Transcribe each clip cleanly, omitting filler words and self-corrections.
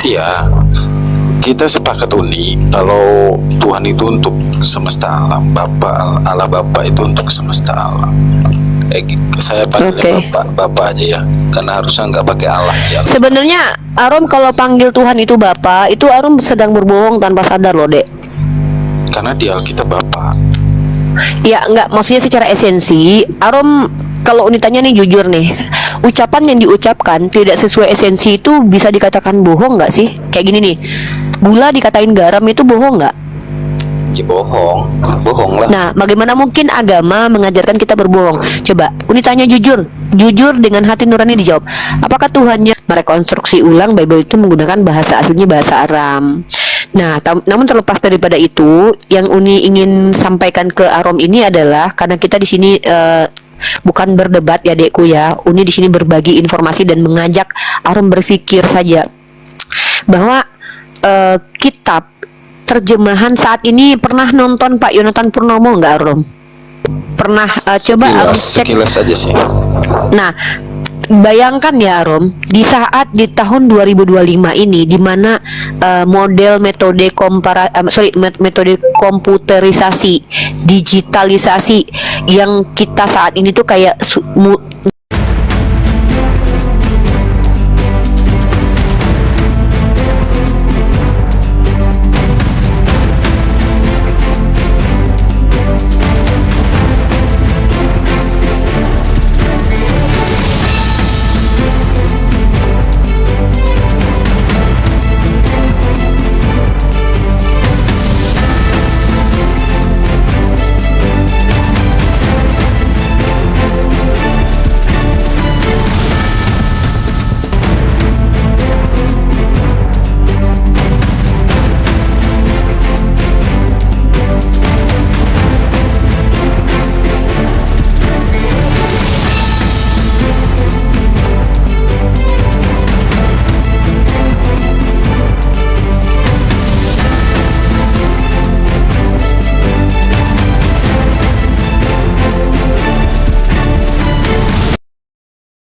Iya, kita sepakat Uni kalau Tuhan itu untuk semesta alam, Allah Bapa itu untuk semesta alam. Saya panggilnya Bapak aja ya, karena harusnya nggak pakai Allah ya. Sebenarnya Arom kalau panggil Tuhan itu Bapak, itu Arom sedang berbohong tanpa sadar loh, Dek. Karena di Alkitab Bapak. Ya nggak, maksudnya secara esensi Arom, kalau ditanya nih jujur nih, ucapan yang diucapkan tidak sesuai esensi itu bisa dikatakan bohong nggak sih? Kayak gini nih, gula dikatain garam itu bohong nggak? Ya bohong lah. Nah, bagaimana mungkin agama mengajarkan kita berbohong? Coba, Uni tanya jujur dengan hati nurani dijawab. Apakah Tuhannya merekonstruksi ulang Bible itu menggunakan bahasa aslinya, bahasa Aram? Nah, namun terlepas daripada itu, yang Uni ingin sampaikan ke Arom ini adalah karena kita di sini bukan berdebat ya, Dekku ya. Uni di sini berbagi informasi dan mengajak Arom berpikir saja bahwa kitab terjemahan saat ini. Pernah nonton Pak Yonatan Purnomo nggak, Arom? Pernah coba Arom cek? Sekilas aja sih. Nah, bayangkan ya Arom, di saat di tahun 2025 ini di mana metode komputerisasi, digitalisasi yang kita saat ini tuh kayak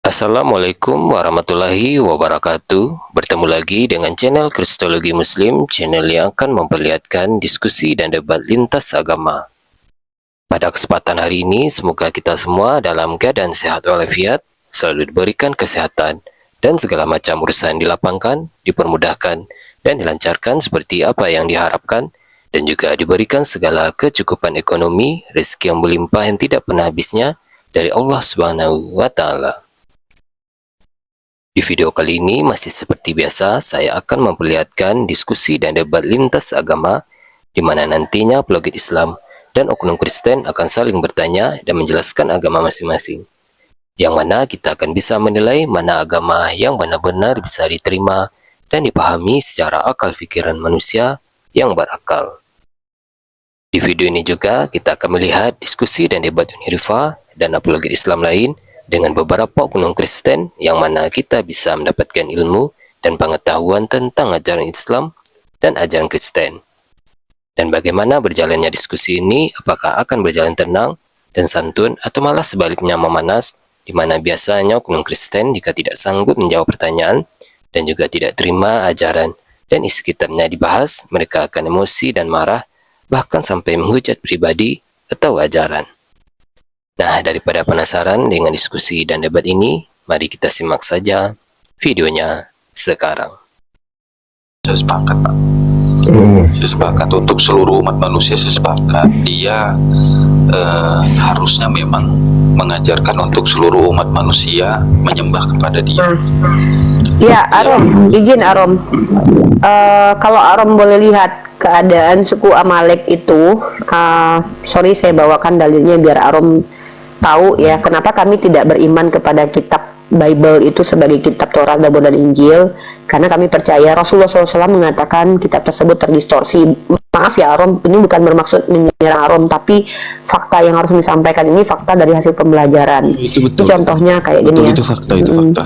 Assalamualaikum warahmatullahi wabarakatuh. Bertemu lagi dengan channel Kristologi Muslim, channel yang akan memperlihatkan diskusi dan debat lintas agama. Pada kesempatan hari ini, semoga kita semua dalam keadaan sehat walafiat, selalu diberikan kesehatan, dan segala macam urusan dilapangkan, dipermudahkan, dan dilancarkan seperti apa yang diharapkan, dan juga diberikan segala kecukupan ekonomi, rezeki yang berlimpah yang tidak pernah habisnya dari Allah Subhanahu wa Ta'ala. Di video kali ini masih seperti biasa, saya akan memperlihatkan diskusi dan debat lintas agama, di mana nantinya apologet Islam dan oknum Kristen akan saling bertanya dan menjelaskan agama masing-masing. Yang mana kita akan bisa menilai mana agama yang benar-benar bisa diterima dan dipahami secara akal pikiran manusia yang berakal. Di video ini juga kita akan melihat diskusi dan debat Unirifa dan apologet Islam lain dengan beberapa oknum Kristen, yang mana kita bisa mendapatkan ilmu dan pengetahuan tentang ajaran Islam dan ajaran Kristen. Dan bagaimana berjalannya diskusi ini, apakah akan berjalan tenang dan santun atau malah sebaliknya memanas, di mana biasanya oknum Kristen jika tidak sanggup menjawab pertanyaan dan juga tidak terima ajaran dan isi kitabnya dibahas, mereka akan emosi dan marah, bahkan sampai menghujat pribadi atau ajaran. Nah, daripada penasaran dengan diskusi dan debat ini, mari kita simak saja videonya sekarang. Saya sepakat, Pak. Saya sepakat untuk seluruh umat manusia, saya sepakat. Dia harusnya memang mengajarkan untuk seluruh umat manusia menyembah kepada Dia. Ya, Arom, izin Arom. Kalau Arom boleh lihat keadaan suku Amalek itu, sorry saya bawakan dalilnya biar Arom tahu ya kenapa kami tidak beriman kepada kitab Bible itu sebagai kitab Taurat, Zabur, dan Injil, karena kami percaya Rasulullah SAW mengatakan kitab tersebut terdistorsi. Maaf ya Arom, ini bukan bermaksud menyerang Arom, tapi fakta yang harus disampaikan ini fakta dari hasil pembelajaran. Itu betul. Contohnya kayak gini ya. Itu fakta, itu fakta.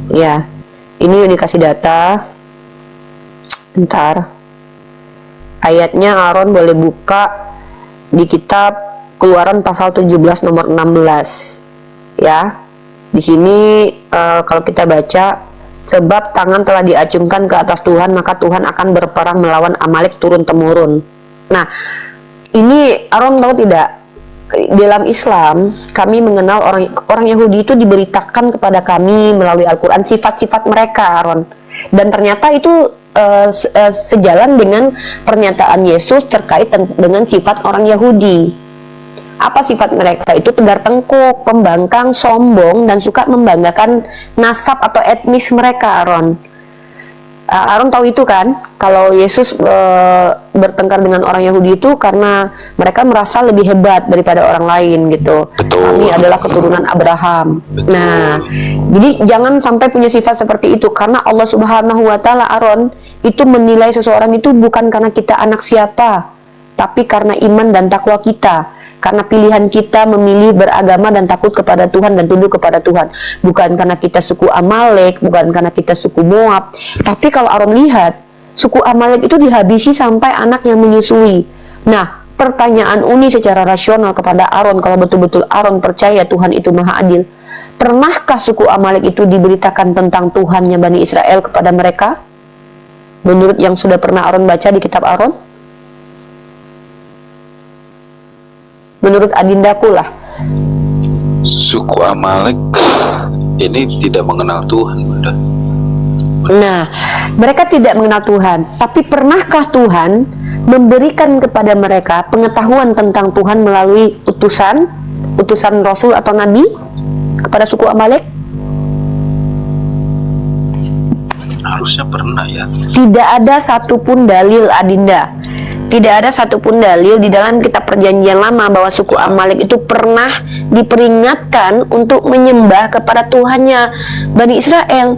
Ya, ini dikasih data. Bentar. Ayatnya Aaron boleh buka di kitab Keluaran pasal 17 nomor 16 ya. Di sini kalau kita baca Sebab tangan telah diacungkan ke atas Tuhan, maka Tuhan akan berperang melawan Amalek turun-temurun. Nah, ini Aaron tahu tidak? Dalam Islam, kami mengenal orang Yahudi itu diberitakan kepada kami melalui Al-Quran sifat-sifat mereka, Aaron. Dan ternyata itu sejalan dengan pernyataan Yesus terkait dengan sifat orang Yahudi. Apa sifat mereka? Itu tegar tengkuk, pembangkang, sombong, dan suka membanggakan nasab atau etnis mereka, Aaron. Aaron tahu itu kan, kalau Yesus bertengkar dengan orang Yahudi itu karena mereka merasa lebih hebat daripada orang lain gitu. Betul. Kami adalah keturunan Abraham. Betul. Nah, jadi jangan sampai punya sifat seperti itu, karena Allah Subhanahu wa Ta'ala, Aaron, itu menilai seseorang itu bukan karena kita anak siapa, tapi karena iman dan takwa kita, karena pilihan kita memilih beragama dan takut kepada Tuhan dan tunduk kepada Tuhan, bukan karena kita suku Amalek, bukan karena kita suku Moab. Tapi kalau Aaron lihat, suku Amalek itu dihabisi sampai anak yang menyusui. Nah, pertanyaan Uni secara rasional kepada Aaron, kalau betul-betul Aaron percaya Tuhan itu maha adil, pernahkah suku Amalek itu diberitakan tentang Tuhannya Bani Israel kepada mereka? Menurut yang sudah pernah Aaron baca di kitab Aaron? Menurut adindaku lah, Suku Amalek ini tidak mengenal Tuhan, Bunda. nah, mereka tidak mengenal Tuhan. Tapi pernahkah Tuhan memberikan kepada mereka pengetahuan tentang Tuhan melalui utusan Rasul atau Nabi kepada suku Amalek? Harusnya pernah ya. Tidak ada satupun dalil, Adinda. Tidak ada satupun dalil di dalam kitab perjanjian lama bahwa suku Amalek itu pernah diperingatkan untuk menyembah kepada Tuhannya Bani Israel.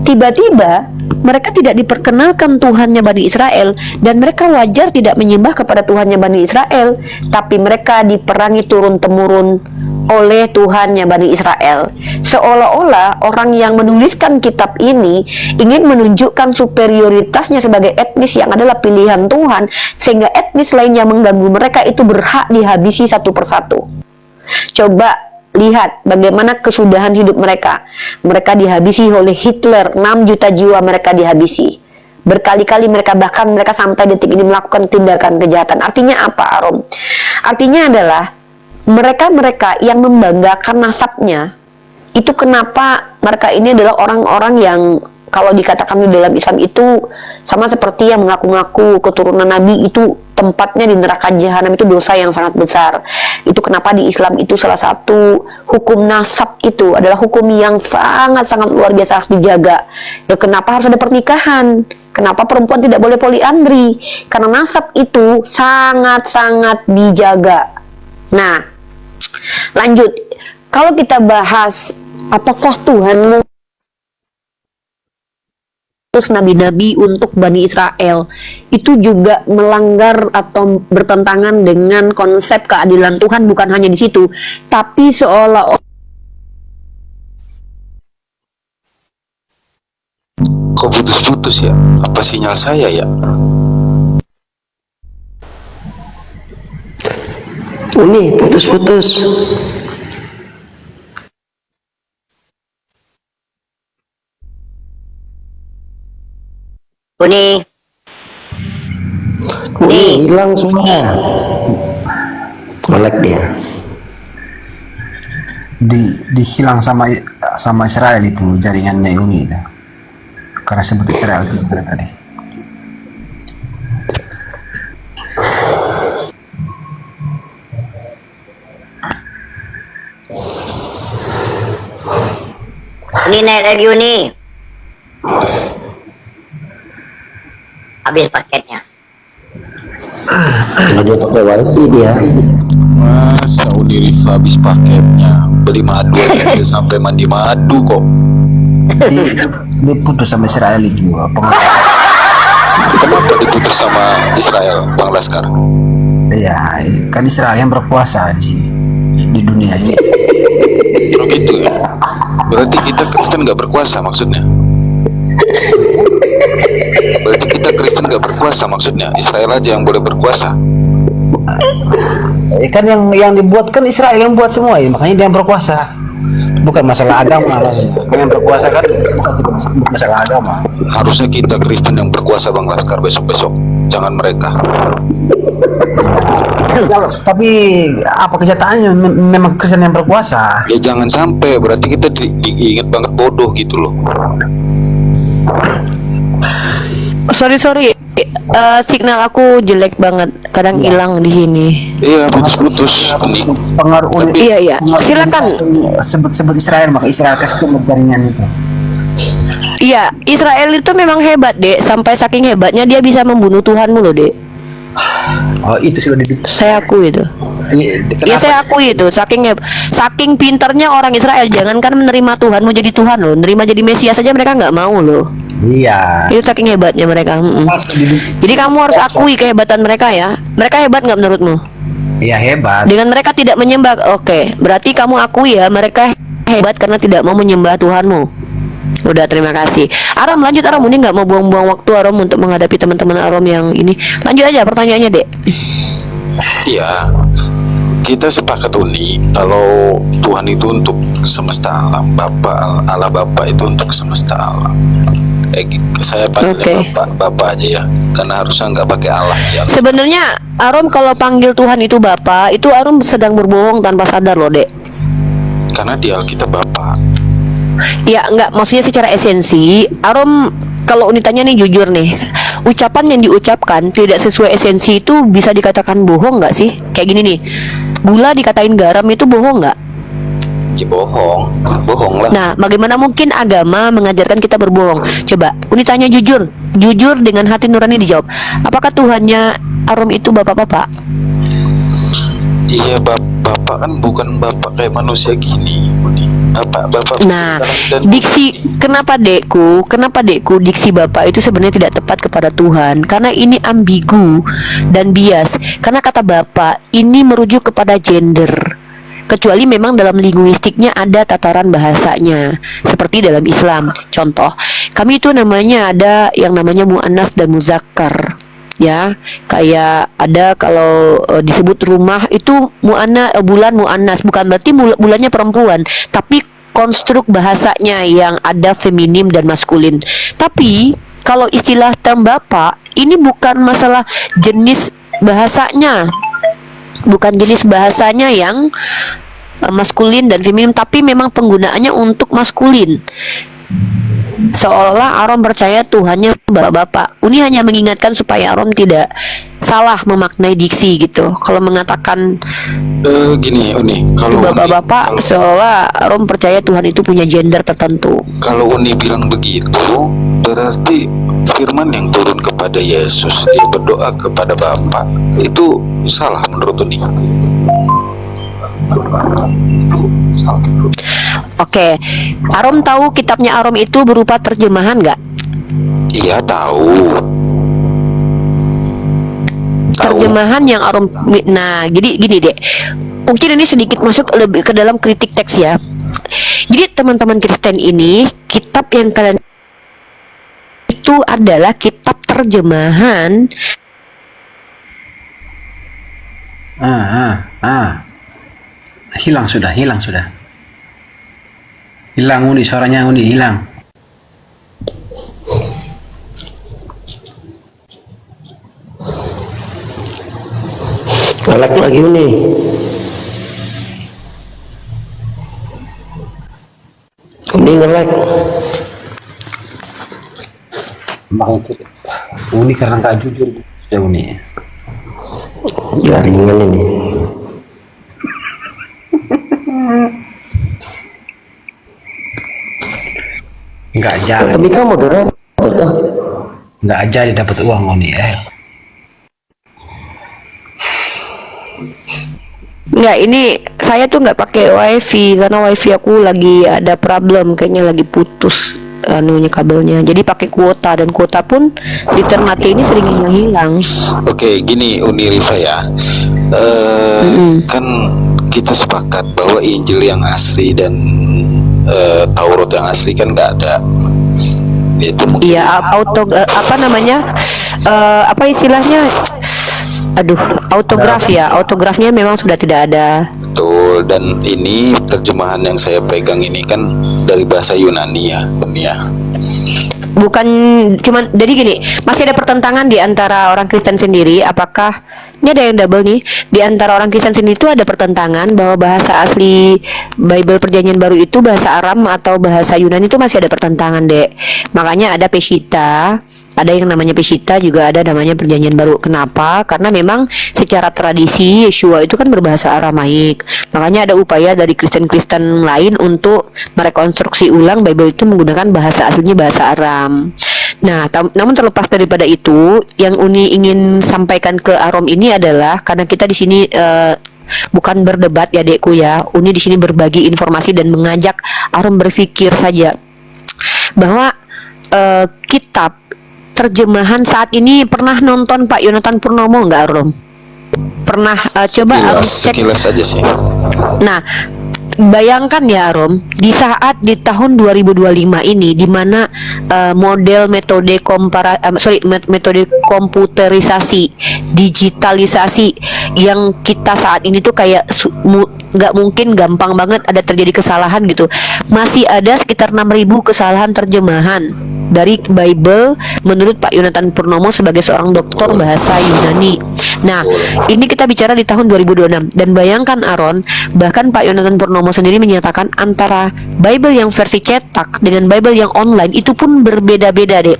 Tiba-tiba mereka tidak diperkenalkan Tuhannya Bani Israel, dan mereka wajar tidak menyembah kepada Tuhannya Bani Israel, tapi mereka diperangi turun-temurun oleh Tuhannya Bani Israel. Seolah-olah orang yang menuliskan kitab ini ingin menunjukkan superioritasnya sebagai etnis yang adalah pilihan Tuhan, sehingga etnis lain yang mengganggu mereka itu berhak dihabisi satu persatu. Coba lihat bagaimana kesudahan hidup mereka. Mereka dihabisi oleh Hitler, 6 juta jiwa mereka dihabisi. Berkali-kali mereka sampai detik ini melakukan tindakan kejahatan. Artinya apa, Arom? Artinya adalah mereka yang membanggakan nasabnya, itu kenapa mereka ini adalah orang-orang yang kalau dikatakan di dalam Islam itu sama seperti yang mengaku-ngaku keturunan Nabi, itu tempatnya di neraka jahanam, itu dosa yang sangat besar. Itu kenapa di Islam itu salah satu hukum nasab itu adalah hukum yang sangat-sangat luar biasa, harus dijaga. Ya, kenapa harus ada pernikahan? Kenapa perempuan tidak boleh poliandri? Karena nasab itu sangat-sangat dijaga. Nah, lanjut. Kalau kita bahas apakah Tuhan mengutus nabi-nabi untuk Bani Israel, itu juga melanggar atau bertentangan dengan konsep keadilan Tuhan. Bukan hanya di situ, tapi seolah-olah Kok putus-putus ya? Apa sinyal saya ya? Uni putus-putus. Uni Hilang semua. Kolek dia. Dihilang sama Israel itu jaringannya Uni itu. Karena sebut Israel itu tadi. Ini naik lagi Uni. Habis paketnya. Lagi pakai wifi dia. Masa Uni habis paketnya, beli madu aja sampai mandi madu kok. Diputus sama Israel itu Kenapa diputus sama Israel, Bang Laskar? ya kan Israel yang berkuasa di dunia ini. Oh gitu ya? Berarti kita Kristen nggak berkuasa maksudnya? Berarti kita Kristen nggak berkuasa maksudnya? Israel aja yang boleh berkuasa? Kan yang dibuat kan Israel yang buat semua ya, makanya dia yang berkuasa. Bukan masalah agama lah. Kan yang berkuasa kan bukan kita masalah agama. Harusnya kita Kristen yang berkuasa Bang Laskar besok-besok, jangan mereka. Tapi apa kenyataannya memang Kristen yang berkuasa? Ya jangan sampai, berarti kita diingat banget bodoh gitu loh. Sorry, signal aku jelek banget, kadang hilang di sini. Iya, putus-putus. Pengaruh Iya, silakan. Sebut Israel, maka Israel kasih jaringan itu. Iya, Israel itu memang hebat, Dek. Sampai saking hebatnya dia bisa membunuh Tuhanmu loh, Dek. Oh, itu sudah di. Saya akui itu. Ya saya akui itu, saking pinternya orang Israel. Jangankan menerima Tuhan, mau jadi Tuhan loh, menerima jadi Mesias saja mereka nggak mau loh. Iya. Itu saking hebatnya mereka. Jadi kamu harus akui kehebatan mereka ya. Mereka hebat nggak menurutmu? Iya, hebat. Dengan mereka tidak menyembah, oke. Berarti kamu akui ya mereka hebat karena tidak mau menyembah Tuhanmu. Udah, terima kasih. Aram, lanjut Aram. Ini nggak mau buang-buang waktu Aram untuk menghadapi teman-teman Aram yang ini. Lanjut aja pertanyaannya, Dek. Iya, kita sepakat Uni kalau Tuhan itu untuk semesta alam, Allah Bapa itu untuk semesta alam. Saya panggil Bapak aja ya, karena harusnya nggak pakai Allah ya. Sebenarnya Aram kalau panggil Tuhan itu Bapa, itu Aram sedang berbohong tanpa sadar loh, Dek. Karena di Alkitab Bapak. Ya enggak, maksudnya secara esensi Arom, kalau unitanya nih jujur nih, ucapan yang diucapkan tidak sesuai esensi itu bisa dikatakan bohong nggak sih? Kayak gini nih, gula dikatain garam itu bohong nggak? Ya bohong lah. Nah, bagaimana mungkin agama mengajarkan kita berbohong? Coba unitanya jujur dengan hati nurani dijawab. Apakah Tuhannya Arom itu bapak-bapak? Iya, bapak kan bukan bapak kayak manusia gini. Bapak. Nah, diksi kenapa dekku diksi bapak itu sebenarnya tidak tepat kepada Tuhan karena ini ambigu dan bias. Karena kata bapak ini merujuk kepada gender. Kecuali memang dalam linguistiknya ada tataran bahasanya seperti dalam Islam. Contoh, kami itu namanya ada yang namanya muannas dan muzakkar. Ya, kayak ada kalau disebut rumah itu bulan muannas, bukan berarti bulannya perempuan, tapi konstruk bahasanya yang ada feminim dan maskulin. Tapi kalau istilah term bapak ini bukan masalah jenis bahasanya, bukan jenis bahasanya yang maskulin dan feminim, tapi memang penggunaannya untuk maskulin. Seolah Arom percaya Tuhannya bapak-bapak. Uni hanya mengingatkan supaya Arom tidak salah memaknai diksi gitu. Kalau mengatakan gini Uni, kalau bapak-bapak seolah Arom percaya Tuhan itu punya gender tertentu. Kalau Uni bilang begitu, berarti firman yang turun kepada Yesus, dia berdoa kepada Bapa, itu salah menurut Uni. Oke, Arom tahu kitabnya Arom itu berupa terjemahan nggak? Iya tahu. Terjemahan yang Arom, nah jadi gini deh, mungkin ini sedikit masuk lebih ke dalam kritik teks ya. Jadi teman-teman Kristen ini, kitab yang kalian itu adalah kitab terjemahan. Hilang sudah. Hilang Uni, suaranya Uni hilang. Ngelek lagi Uni. Uni ngelek. Makanya Uni karena nggak jujur sudah Uni. Jaringan ini. Nggak jadi. Tapi kamu moderator tuh. Nggak jadi dapat uang Uni Nggak, ini saya tuh nggak pakai wifi karena wifi aku lagi ada problem, kayaknya lagi putus anunya kabelnya. Jadi pakai kuota, dan kuota pun di Ternate ini sering hilang. Oke, gini Uni Rifa ya. Kan kita sepakat bahwa Injil yang asli dan Taurat yang asli kan nggak ada. Itu mungkin Iya, apa namanya? Apa istilahnya? Aduh, autograf ya. Autografnya memang sudah tidak ada. betul. dan ini terjemahan yang saya pegang ini kan dari bahasa Yunani ya, Bun ya. Bukan cuman, jadi gini, masih ada pertentangan di antara orang Kristen sendiri. Apakah ini ada yang double nih, di antara orang Kristen sendiri itu ada pertentangan bahwa bahasa asli Bible Perjanjian Baru itu bahasa Aram atau bahasa Yunani, itu masih ada pertentangan, Dek. Makanya ada Peshitta, ada yang namanya Peshitta, juga ada namanya Perjanjian Baru. Kenapa? Karena memang secara tradisi Yeshua itu kan berbahasa Aramaik. Makanya ada upaya dari Kristen-Kristen lain untuk merekonstruksi ulang Bible itu menggunakan bahasa aslinya bahasa Aram. Nah, namun terlepas daripada itu, yang Uni ingin sampaikan ke Arom ini adalah karena kita di sini bukan berdebat ya, Dekku ya. Uni di sini berbagi informasi dan mengajak Arom berpikir saja bahwa kitab terjemahan saat ini, pernah nonton Pak Yonatan Purnomo nggak, Rom? Pernah coba cek. Sekilas aja sih. Nah, bayangkan ya, Rom, di saat di tahun 2025 ini, di mana model metode metode komputerisasi, digitalisasi yang kita saat ini tuh kayak nggak mungkin, gampang banget ada terjadi kesalahan gitu. Masih ada sekitar 6.000 kesalahan terjemahan dari Bible menurut Pak Yonatan Purnomo sebagai seorang doktor bahasa Yunani. Nah, ini kita bicara di tahun 2026, dan bayangkan Aaron, bahkan Pak Yonatan Purnomo sendiri menyatakan antara Bible yang versi cetak dengan Bible yang online itu pun berbeda-beda, Dek.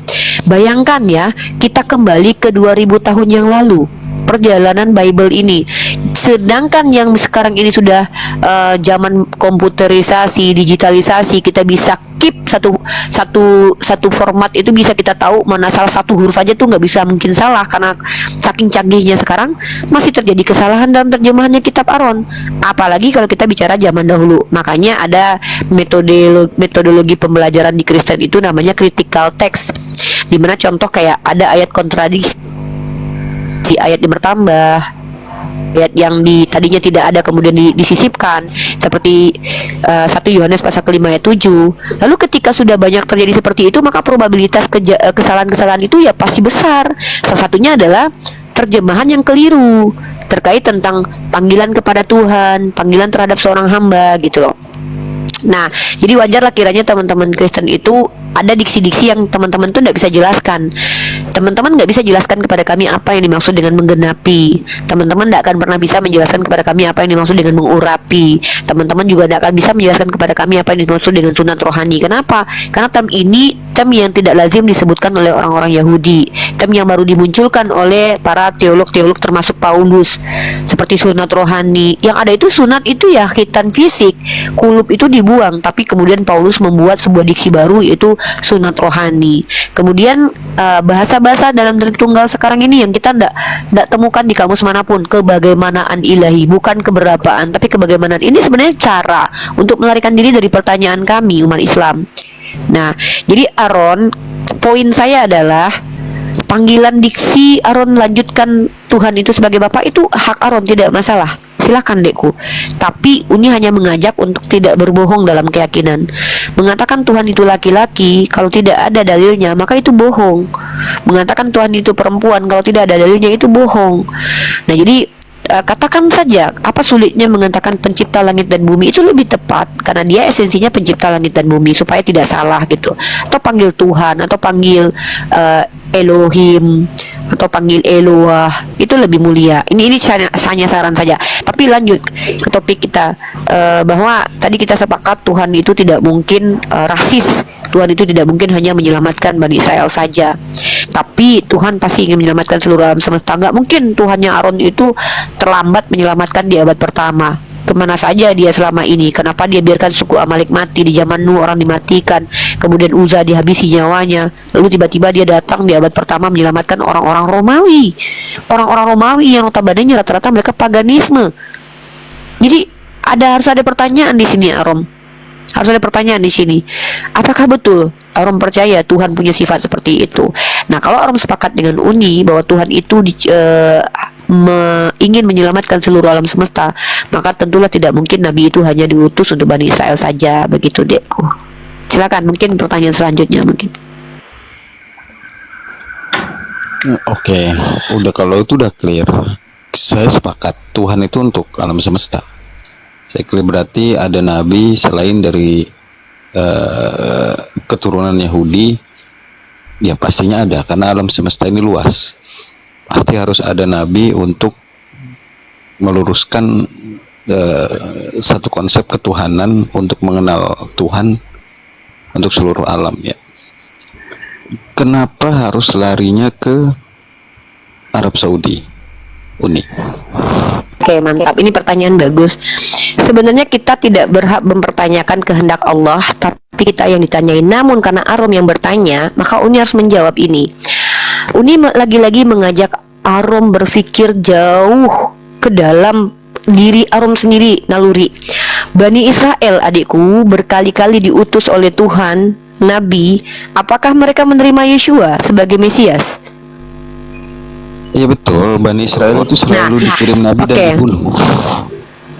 Bayangkan ya, kita kembali ke 2000 tahun yang lalu perjalanan Bible ini. Sedangkan yang sekarang ini sudah zaman komputerisasi, digitalisasi, kita bisa keep satu format itu, bisa kita tahu mana salah satu huruf aja tuh nggak bisa mungkin salah, karena saking canggihnya sekarang masih terjadi kesalahan dalam terjemahannya kitab Aron. Apalagi kalau kita bicara zaman dahulu. Makanya ada metodologi pembelajaran di Kristen itu namanya critical text, dimana contoh kayak ada ayat kontradiksi, si ayatnya bertambah, ayat yang tadinya tidak ada kemudian disisipkan, seperti 1 Yohanes pasal ke-5 ayat 7. Lalu ketika sudah banyak terjadi seperti itu, maka probabilitas kesalahan-kesalahan itu ya pasti besar. Salah satunya adalah terjemahan yang keliru terkait tentang panggilan kepada Tuhan, panggilan terhadap seorang hamba gitu loh. Nah, jadi wajarlah kiranya teman-teman Kristen itu ada diksi-diksi yang teman-teman tuh nggak bisa jelaskan. Teman-teman nggak bisa jelaskan kepada kami apa yang dimaksud dengan menggenapi. Teman-teman nggak akan pernah bisa menjelaskan kepada kami apa yang dimaksud dengan mengurapi. Teman-teman juga tidak akan bisa menjelaskan kepada kami apa yang dimaksud dengan sunat rohani. Kenapa? Karena term ini term yang tidak lazim disebutkan oleh orang-orang Yahudi. Term yang baru dimunculkan oleh para teolog-teolog termasuk Paulus, seperti sunat rohani. Yang ada itu sunat itu ya khitan fisik, kulub itu dibuang, tapi kemudian Paulus membuat sebuah diksi baru yaitu sunat rohani. Kemudian bahasa-bahasa dalam Tritunggal sekarang ini yang kita tidak temukan di kamus manapun, kebagaimanaan ilahi, bukan keberapaan, tapi kebagaimanaan. Ini sebenarnya cara untuk melarikan diri dari pertanyaan kami umat Islam. Nah, jadi Aaron, poin saya adalah panggilan diksi Aaron lanjutkan Tuhan itu sebagai Bapa itu hak Aaron, tidak masalah. Silakan, Dekku. Tapi Uni hanya mengajak untuk tidak berbohong dalam keyakinan. Mengatakan Tuhan itu laki-laki, kalau tidak ada dalilnya maka itu bohong. Mengatakan Tuhan itu perempuan, kalau tidak ada dalilnya itu bohong. Nah, jadi katakan saja, apa sulitnya mengatakan pencipta langit dan bumi, itu lebih tepat karena dia esensinya pencipta langit dan bumi, supaya tidak salah gitu. Atau panggil Tuhan, atau panggil Elohim, atau panggil Eloah, itu lebih mulia. Ini hanya saran saja. Tapi lanjut ke topik kita, bahwa tadi kita sepakat Tuhan itu tidak mungkin rasis. Tuhan itu tidak mungkin hanya menyelamatkan Bani Israel saja, tapi Tuhan pasti ingin menyelamatkan seluruh alam semesta. Nggak mungkin Tuhannya Aaron itu terlambat menyelamatkan di abad pertama. Kemana saja dia selama ini? Kenapa dia biarkan suku Amalek mati? Di zaman Nuh orang dimatikan, kemudian Uza dihabisi nyawanya, lalu tiba-tiba dia datang di abad pertama menyelamatkan orang-orang Romawi. Orang-orang Romawi yang notabene rata-rata mereka paganisme. Jadi harus ada pertanyaan di sini, Arom. Harus ada pertanyaan di sini. Apakah betul Arom percaya Tuhan punya sifat seperti itu? Nah, kalau Arom sepakat dengan Uni bahwa Tuhan itu ingin menyelamatkan seluruh alam semesta, maka tentulah tidak mungkin Nabi itu hanya diutus untuk Bani Israel saja. Begitu, Dekku. Silakan, mungkin pertanyaan selanjutnya mungkin. Oke, udah kalau itu udah clear. Saya sepakat Tuhan itu untuk alam semesta. Sekali berarti ada nabi selain dari keturunan Yahudi, ya pastinya ada, karena alam semesta ini luas. Pasti harus ada nabi untuk meluruskan satu konsep ketuhanan, untuk mengenal Tuhan untuk seluruh alam ya. Kenapa harus larinya ke Arab Saudi, Uni? Oke, mantap. Ini pertanyaan bagus. Sebenarnya kita tidak berhak mempertanyakan kehendak Allah, tapi kita yang ditanyain. Namun karena Arum yang bertanya, maka Uni harus menjawab ini. Uni lagi-lagi mengajak Arum berpikir jauh ke dalam diri Arum sendiri, naluri. Bani Israel, adikku, berkali-kali diutus oleh Tuhan, Nabi. Apakah mereka menerima Yeshua sebagai Mesias? Iya betul, Bani Israel itu selalu dikirim Nabi dan dibunuh.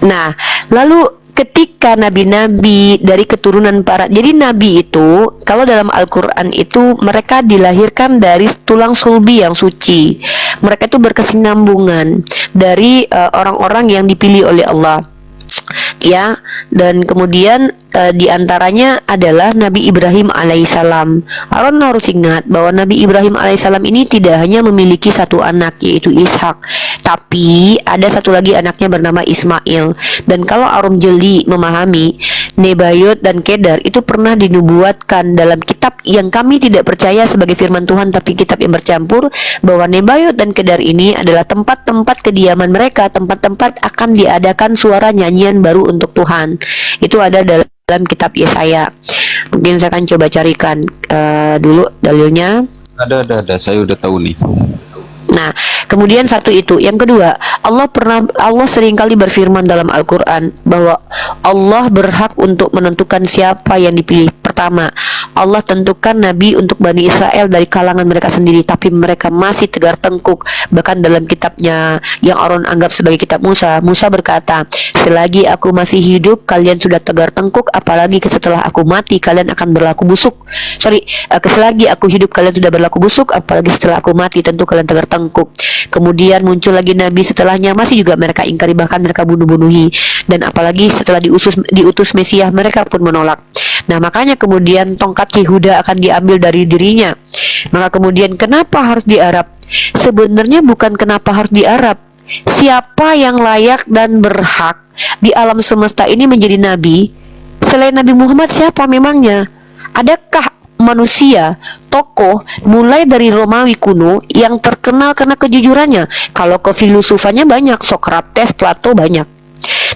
Nah, lalu ketika nabi-nabi dari keturunan para, jadi nabi itu kalau dalam Al-Quran itu mereka dilahirkan dari tulang sulbi yang suci. Mereka itu berkesinambungan dari orang-orang yang dipilih oleh Allah, ya. Dan kemudian diantaranya adalah Nabi Ibrahim alaihissalam. Aaron harus ingat bahwa Nabi Ibrahim alaihissalam ini tidak hanya memiliki satu anak, yaitu Ishak, tapi ada satu lagi anaknya bernama Ismail. Dan kalau Aaron jeli memahami, Nebayot dan Kedar itu pernah dinubuatkan dalam kitab yang kami tidak percaya sebagai firman Tuhan, tapi kitab yang bercampur, bahwa Nebayot dan Kedar ini adalah tempat-tempat kediaman mereka, tempat-tempat akan diadakan suara nyanyian baru untuk Tuhan. Itu ada dalam kitab Yesaya. Mungkin saya akan coba carikan dulu dalilnya. Ada, saya udah tahu nih. Nah, kemudian satu itu. Yang kedua, Allah seringkali berfirman dalam Al-Quran bahwa Allah berhak untuk menentukan siapa yang dipilih. Pertama, Allah tentukan nabi untuk Bani Israel dari kalangan mereka sendiri, tapi mereka masih tegar tengkuk. Bahkan dalam kitabnya yang Aaron anggap sebagai kitab Musa, Musa berkata, selagi aku masih hidup kalian sudah tegar tengkuk, apalagi setelah aku mati kalian akan berlaku busuk. Selagi aku hidup kalian sudah berlaku busuk, apalagi setelah aku mati tentu kalian tegar tengkuk. Kemudian muncul lagi nabi setelahnya, masih juga mereka ingkari, bahkan mereka bunuh-bunuhi. Dan apalagi setelah diutus Mesias, mereka pun menolak. Nah, makanya kemudian tongkat Yehuda akan diambil dari dirinya. Maka kemudian kenapa harus di Arab? Sebenarnya bukan kenapa harus di Arab. Siapa yang layak dan berhak di alam semesta ini menjadi nabi selain Nabi Muhammad? Siapa memangnya? Adakah manusia, tokoh mulai dari Romawi kuno yang terkenal karena kejujurannya? Kalau kefilosofannya banyak, Sokrates, Plato banyak.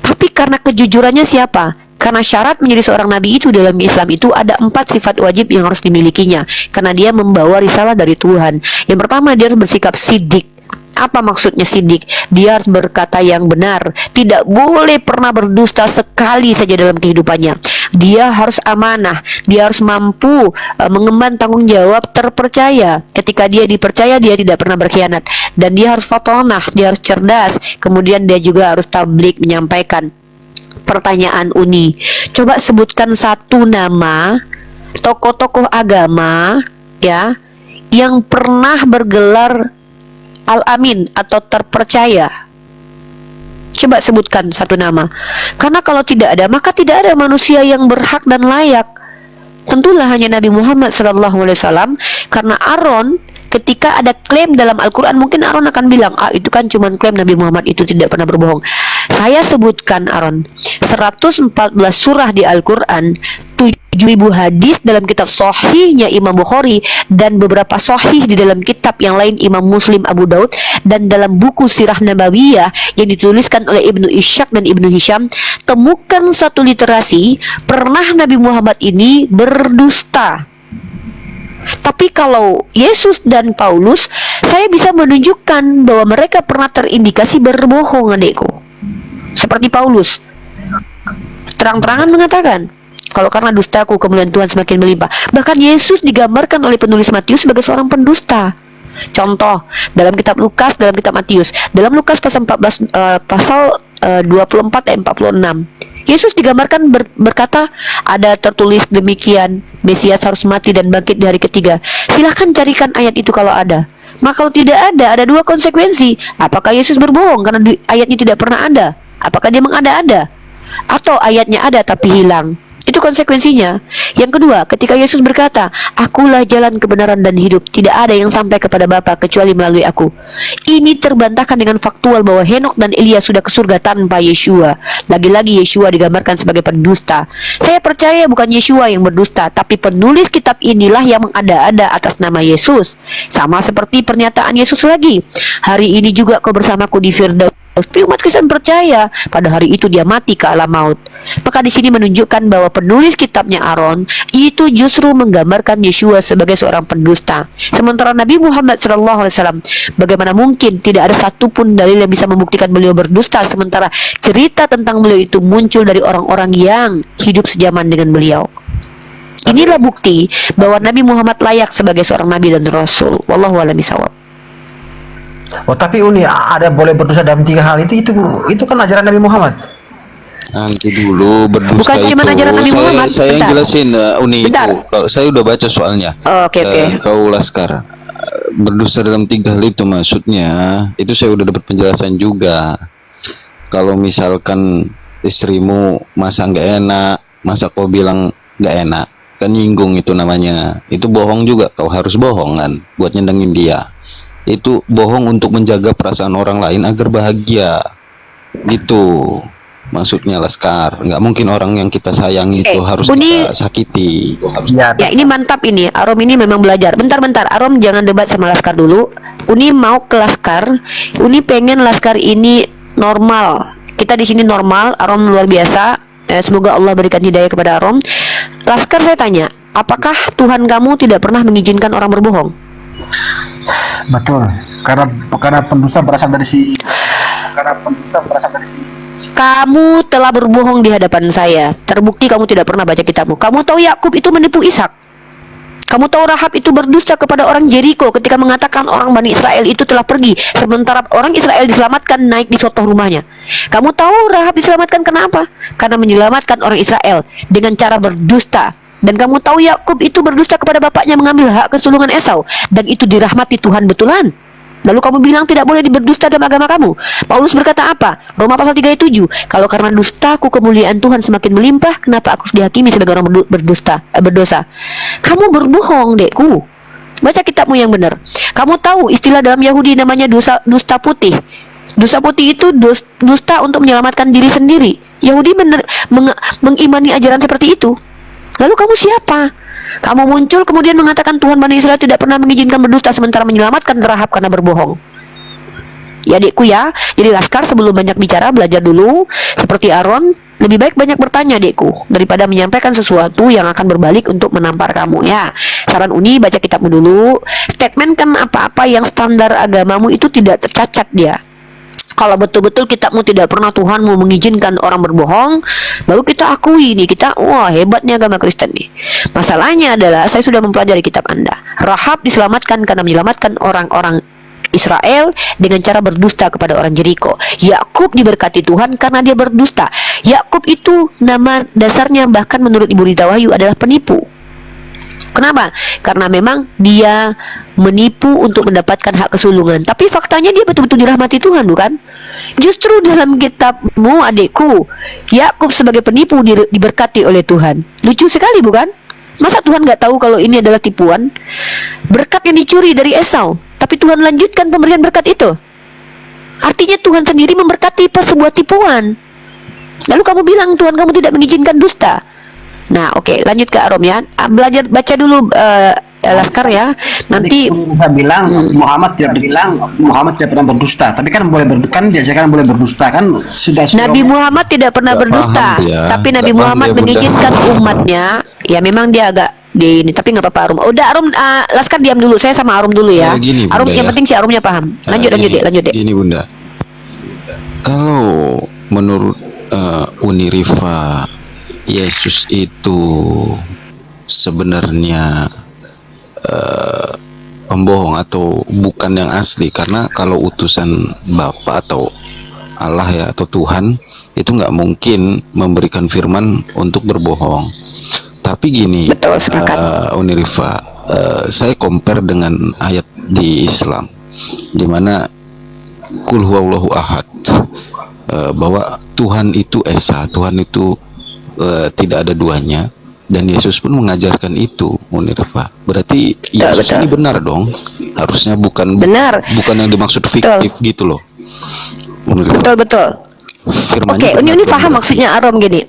Tapi karena kejujurannya siapa? Karena syarat menjadi seorang nabi itu dalam Islam itu ada 4 sifat wajib yang harus dimilikinya, karena dia membawa risalah dari Tuhan. Yang pertama, dia harus bersikap sidik. Apa maksudnya sidik? Dia harus berkata yang benar, tidak boleh pernah berdusta sekali saja dalam kehidupannya. Dia harus amanah, dia harus mampu mengemban tanggung jawab, terpercaya. Ketika dia dipercaya, dia tidak pernah berkhianat. Dan dia harus fatonah, dia harus cerdas. Kemudian dia juga harus tablik, menyampaikan. Pertanyaan Uni, coba sebutkan satu nama tokoh-tokoh agama ya yang pernah bergelar Al-Amin atau terpercaya. Coba sebutkan satu nama. Karena kalau tidak ada, maka tidak ada manusia yang berhak dan layak. Tentulah hanya Nabi Muhammad SAW. Karena Aaron, ketika ada klaim dalam Al-Quran, mungkin Aaron akan bilang, itu kan cuma klaim, Nabi Muhammad itu tidak pernah berbohong. Saya sebutkan Aaron 114 surah di Al-Quran, 7.000 hadis dalam kitab sahihnya Imam Bukhari, dan beberapa sahih di dalam kitab yang lain Imam Muslim, Abu Daud, dan dalam buku Sirah Nabawiyah yang dituliskan oleh Ibnu Ishaq dan Ibnu Hisham. Temukan satu literasi pernah Nabi Muhammad ini berdusta. Tapi kalau Yesus dan Paulus, saya bisa menunjukkan bahwa mereka pernah terindikasi berbohong, adikku. Seperti Paulus terang-terangan mengatakan, kalau karena dustaku kemuliaan Tuhan semakin melimpah. Bahkan Yesus digambarkan oleh penulis Matius sebagai seorang pendusta. Contoh dalam kitab Lukas, dalam kitab Matius, dalam Lukas pasal 14 pasal 24 ayat 46, Yesus digambarkan berkata, ada tertulis demikian, Mesias harus mati dan bangkit di hari ketiga. Silahkan carikan ayat itu kalau ada. Maka kalau tidak ada 2 konsekuensi. Apakah Yesus berbohong karena ayatnya tidak pernah ada? Apakah dia mengada-ada? atau ayatnya ada tapi hilang. Itu konsekuensinya. Yang kedua, ketika Yesus berkata, "Akulah jalan kebenaran dan hidup, tidak ada yang sampai kepada Bapa kecuali melalui aku." Ini terbantahkan dengan faktual bahwa Henokh dan Elia sudah ke surga tanpa Yeshua. Lagi-lagi Yeshua digambarkan sebagai pendusta. Saya percaya bukan Yeshua yang berdusta, tapi penulis kitab inilah yang mengada-ada atas nama Yesus. Sama seperti pernyataan Yesus lagi, "Hari ini juga kau bersamaku di Firdaus." Tapi umat Kristen percaya pada hari itu dia mati ke alam maut. Maka di sini menunjukkan bahwa penulis kitabnya Aaron itu justru menggambarkan Yeshua sebagai seorang pendusta. Sementara Nabi Muhammad SAW, bagaimana mungkin tidak ada satupun dalil yang bisa membuktikan beliau berdusta, sementara cerita tentang beliau itu muncul dari orang-orang yang hidup sejaman dengan beliau. Inilah bukti bahwa Nabi Muhammad layak sebagai seorang nabi dan rasul. Wallahu a'lam bishawab. Oh, tapi Uni ada boleh berdosa dalam 3 hal itu kan ajaran Nabi Muhammad. Nanti dulu berdusta Bukan itu. cuma ajaran Nabi Muhammad. Saya yang Bentar. jelasin Uni Bentar. itu. Kalau saya udah baca soalnya. Oke. Kau Laskar. Berdusta dalam 3 hal itu maksudnya, itu saya udah dapat penjelasan juga. Kalau misalkan istrimu masak nggak enak, masa kau bilang nggak enak, kan nyinggung itu namanya. Itu bohong juga. Kau harus bohong kan buat nyenengin dia. Itu bohong untuk menjaga perasaan orang lain agar bahagia. Gitu maksudnya Laskar. Nggak mungkin orang yang kita sayangi itu harus Uni, kita sakiti. Iya. ya ini mantap ini. Arom ini memang belajar. Bentar. Arom jangan debat sama Laskar dulu. Uni mau ke Laskar. Uni pengen Laskar ini normal. Kita di sini normal. Arom luar biasa. Semoga Allah berikan hidayah kepada Arom. Laskar, saya tanya, apakah Tuhan kamu tidak pernah mengizinkan orang berbohong? Betul. Karena pendusta berasal dari si Kamu telah berbohong di hadapan saya. Terbukti kamu tidak pernah baca kitabmu. Kamu tahu Yakub itu menipu Ishak. Kamu tahu Rahab itu berdusta kepada orang Jericho ketika mengatakan orang Bani Israel itu telah pergi, sementara orang Israel diselamatkan naik di sotoh rumahnya. Kamu tahu Rahab diselamatkan kenapa? Karena menyelamatkan orang Israel dengan cara berdusta. Dan kamu tahu Yakub itu berdusta kepada bapaknya mengambil hak kesulungan Esau, dan itu dirahmati Tuhan betulan. Lalu kamu bilang tidak boleh berdusta dalam agama kamu. Paulus berkata apa? Roma pasal 3 ayat 7. Kalau karena dustaku kemuliaan Tuhan semakin melimpah, kenapa aku harus dihakimi sebagai orang berdosa? Kamu berbohong, dekku. Baca kitabmu yang benar. Kamu tahu istilah dalam Yahudi namanya dusta putih. Dusta putih itu dusta untuk menyelamatkan diri sendiri. Yahudi mengimani ajaran seperti itu. Lalu kamu siapa? Kamu muncul kemudian mengatakan Tuhan Bani Israel tidak pernah mengizinkan berdusta, sementara menyelamatkan Rahab karena berbohong. Ya adikku ya, jadi Laskar sebelum banyak bicara belajar dulu. Seperti Aaron, lebih baik banyak bertanya adikku daripada menyampaikan sesuatu yang akan berbalik untuk menampar kamu ya. Saran Uni, baca kitabmu dulu. Statement kan apa-apa yang standar agamamu itu tidak tercacat dia. Kalau betul-betul kitabmu tidak pernah Tuhanmu mengizinkan orang berbohong, baru kita akui nih, wah hebatnya agama Kristen nih. Masalahnya adalah saya sudah mempelajari kitab Anda. Rahab diselamatkan karena menyelamatkan orang-orang Israel dengan cara berdusta kepada orang Jericho. Yakub diberkati Tuhan karena dia berdusta. Yakub itu nama dasarnya bahkan menurut Ibu Rita Wahyu adalah penipu. Kenapa? Karena memang dia menipu untuk mendapatkan hak kesulungan. Tapi faktanya dia betul-betul dirahmati Tuhan, bukan? Justru dalam kitabmu adikku, Yakub sebagai penipu diberkati oleh Tuhan. Lucu sekali, bukan? Masa Tuhan nggak tahu kalau ini adalah tipuan? Berkat yang dicuri dari Esau, tapi Tuhan lanjutkan pemberian berkat itu. Artinya Tuhan sendiri memberkati sebuah tipuan. Lalu kamu bilang Tuhan kamu tidak mengizinkan dusta. Nah, oke, lanjut ke Arom ya. Belajar baca dulu Laskar ya. Nanti saya bilang Muhammad tidak pernah berdusta. Tapi kan diajarkan boleh berdusta kan sudah. Nabi Muhammad tidak pernah Nggak berdusta. paham dia. Tapi Nabi Nggak paham Muhammad dia, Bunda. mengizinkan umatnya. Ya memang dia agak di ini, tapi nggak apa-apa Arom. Udah Arom, Laskar diam dulu. Saya sama Arom dulu ya. Gini, Arom Bunda, yang ya. penting si Aromnya paham. Lanjut dek. Gini Bunda, kalau menurut Uni Rifa, Yesus itu sebenarnya pembohong atau bukan yang asli, karena kalau utusan Bapa atau Allah ya atau Tuhan itu nggak mungkin memberikan firman untuk berbohong. Tapi gini, Betul, sepakat. Uni Rifa, saya compare dengan ayat di Islam di mana Qul huwallahu ahad. bahwa Tuhan itu esa, Tuhan itu tidak ada duanya, dan Yesus pun mengajarkan itu, Munirfa. Berarti Yesus betul. ini benar dong, harusnya bukan Benar. bukan yang dimaksud fiktif gitu loh, Munirfa. Betul. Firmannya Oke, Uni benar dong paham berarti. maksudnya Arom gini.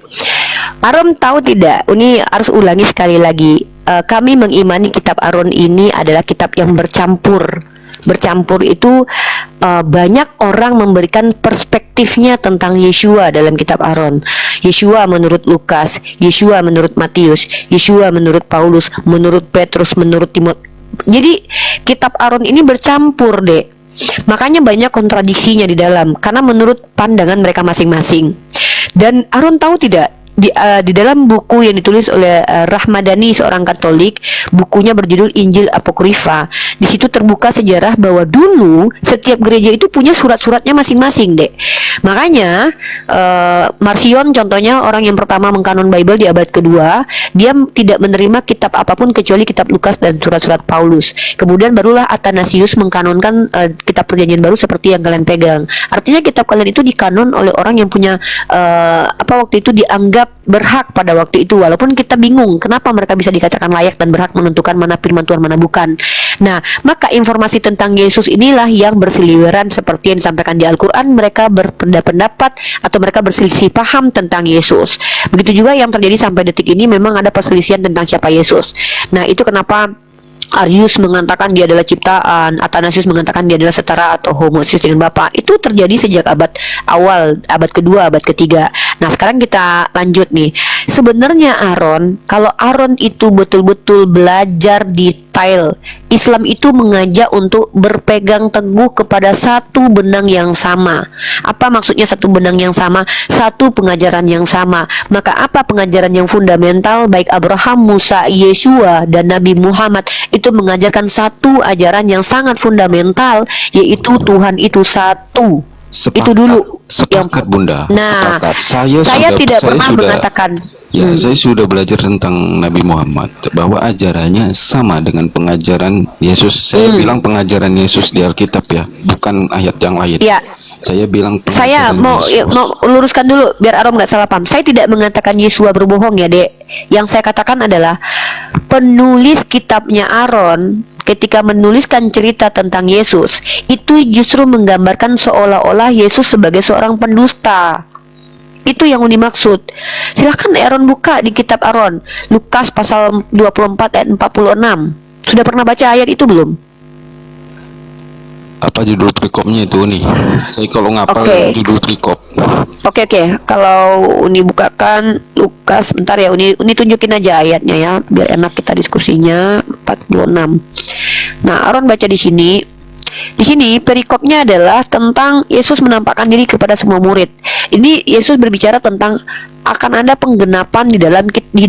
Arom tahu tidak? Uni harus ulangi sekali lagi. Kami mengimani kitab Aron ini adalah kitab yang bercampur. Bercampur itu banyak orang memberikan perspektifnya tentang Yeshua dalam kitab Aron. Yeshua menurut Lukas, Yeshua menurut Matius, Yeshua menurut Paulus, menurut Petrus, menurut Timotius. Jadi kitab Aron ini bercampur, Dek. Makanya banyak kontradiksinya di dalam karena menurut pandangan mereka masing-masing. Dan Aron tahu tidak, di dalam buku yang ditulis oleh Rahmadani, seorang Katolik, bukunya berjudul Injil Apokrifa. Di situ terbuka sejarah bahwa dulu setiap gereja itu punya surat-suratnya masing-masing, Dek. Makanya Marcion contohnya, orang yang pertama mengkanon Bible di abad kedua, dia tidak menerima kitab apapun kecuali kitab Lukas dan surat-surat Paulus. Kemudian barulah Athanasius mengkanonkan kitab Perjanjian Baru seperti yang kalian pegang. Artinya kitab kalian itu dikanon oleh orang yang punya waktu itu dianggap berhak pada waktu itu, walaupun kita bingung kenapa mereka bisa dikatakan layak dan berhak menentukan mana firman Tuhan mana bukan. Nah, maka informasi tentang Yesus inilah yang berseliweran seperti yang disampaikan di Al-Quran. Mereka berpendapat atau mereka berselisih paham tentang Yesus. Begitu juga yang terjadi sampai detik ini, memang ada perselisihan tentang siapa Yesus. Nah, itu kenapa Arius mengatakan dia adalah ciptaan, Athanasius mengatakan dia adalah setara atau homosis dengan Bapa. Itu terjadi sejak abad awal, abad kedua, abad ketiga. Nah, sekarang kita lanjut nih. Sebenarnya Aaron, kalau Aaron itu betul-betul belajar detail, Islam itu mengajak untuk berpegang teguh kepada satu benang yang sama. Apa maksudnya satu benang yang sama? Satu pengajaran yang sama. Maka apa pengajaran yang fundamental? Baik Abraham, Musa, Yeshua, dan Nabi Muhammad itu mengajarkan satu ajaran yang sangat fundamental, yaitu Tuhan itu satu. Itu dulu. Sepakat, Bunda. Nah, Sepakat. saya tidak pernah sudah, mengatakan. Ya, saya sudah belajar tentang Nabi Muhammad bahwa ajarannya sama dengan pengajaran Yesus. Saya bilang pengajaran Yesus di Alkitab ya, bukan ayat yang lain. Ya. Saya bilang Saya pengajaran mau Yesus. mau luruskan dulu biar Arom nggak salah paham. Saya tidak mengatakan Yeshua berbohong ya, Dek. Yang saya katakan adalah penulis kitabnya Aaron ketika menuliskan cerita tentang Yesus itu justru menggambarkan seolah-olah Yesus sebagai seorang pendusta. Itu yang dimaksud. Silahkan Aaron buka di kitab Aaron, Lukas pasal 24 ayat 46. Sudah pernah baca ayat itu belum? Apa judul perikopnya itu nih? Saya kalau ngapal judul perikop. Oke. Kalau Uni bukakan Lukas, bentar ya, Uni tunjukin aja ayatnya ya, biar enak kita diskusinya. 46. Nah, Aaron baca di sini. Di sini perikopnya adalah tentang Yesus menampakkan diri kepada semua murid. Ini Yesus berbicara tentang akan ada penggenapan di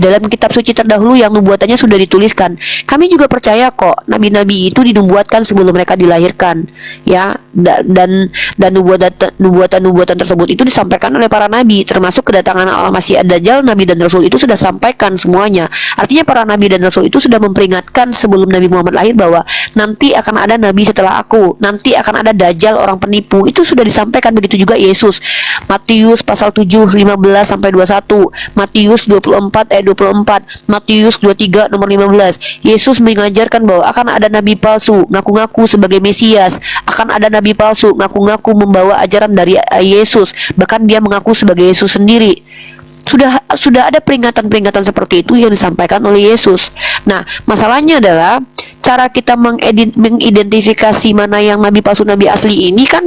dalam kitab suci terdahulu yang nubuatannya sudah dituliskan. Kami juga percaya kok nabi-nabi itu dinubuatkan sebelum mereka dilahirkan, ya. Dan nubuatan tersebut itu disampaikan oleh para nabi, termasuk kedatangan Al-Masih Ad-Dajjal. Nabi dan Rasul itu sudah sampaikan semuanya. Artinya para nabi dan Rasul itu sudah memperingatkan sebelum Nabi Muhammad lahir bahwa nanti akan ada nabi setelah aku, nanti akan ada Dajjal orang penipu. Itu sudah disampaikan. Begitu juga Yesus. Matius pasal 7 15 sampai 21, Matius 24 ayat 24, Matius 23 nomor 15. Yesus mengajarkan bahwa akan ada nabi palsu ngaku-ngaku sebagai Mesias, akan ada nabi palsu ngaku-ngaku membawa ajaran dari Yesus, bahkan dia mengaku sebagai Yesus sendiri. Sudah ada peringatan-peringatan seperti itu yang disampaikan oleh Yesus. Nah, masalahnya adalah cara kita mengidentifikasi mana yang nabi palsu, nabi asli ini kan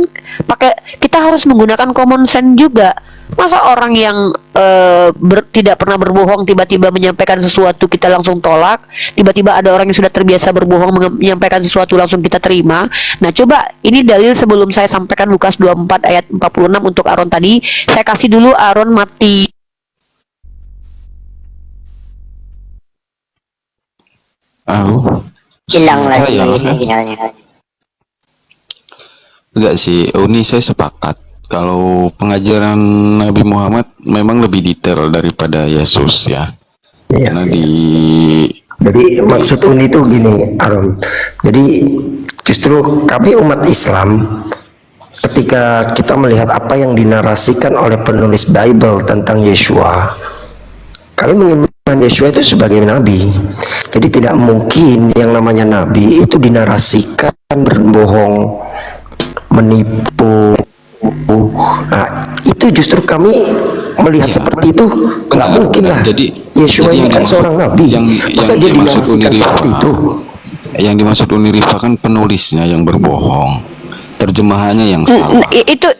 kita harus menggunakan common sense juga. Masa orang yang tidak pernah berbohong tiba-tiba menyampaikan sesuatu kita langsung tolak, tiba-tiba ada orang yang sudah terbiasa berbohong menyampaikan sesuatu langsung kita terima. Nah, coba ini dalil sebelum saya sampaikan Lukas 24 ayat 46 untuk Aaron tadi. Saya kasih dulu Aaron mati. Hilang lagi Ya, sinyalnya. enggak sih, Uni saya sepakat kalau pengajaran Nabi Muhammad memang lebih detail daripada Yesus ya. Iya. Karena Jadi maksud Uni itu gini, Aaron. Jadi justru kami umat Islam ketika kita melihat apa yang dinarasikan oleh penulis Bible tentang Yeshua, kami mengiman Yeshua itu sebagai nabi. Jadi tidak mungkin yang namanya nabi itu dinarasikan berbohong, menipu. Nah, itu justru kami melihat seperti itu nggak mungkin lah. Jadi Yeshua ini kan seorang nabi, masa dia dinarasikan seperti itu? Yang dimaksud Uni Rifa kan penulisnya yang berbohong, terjemahannya yang salah. Itu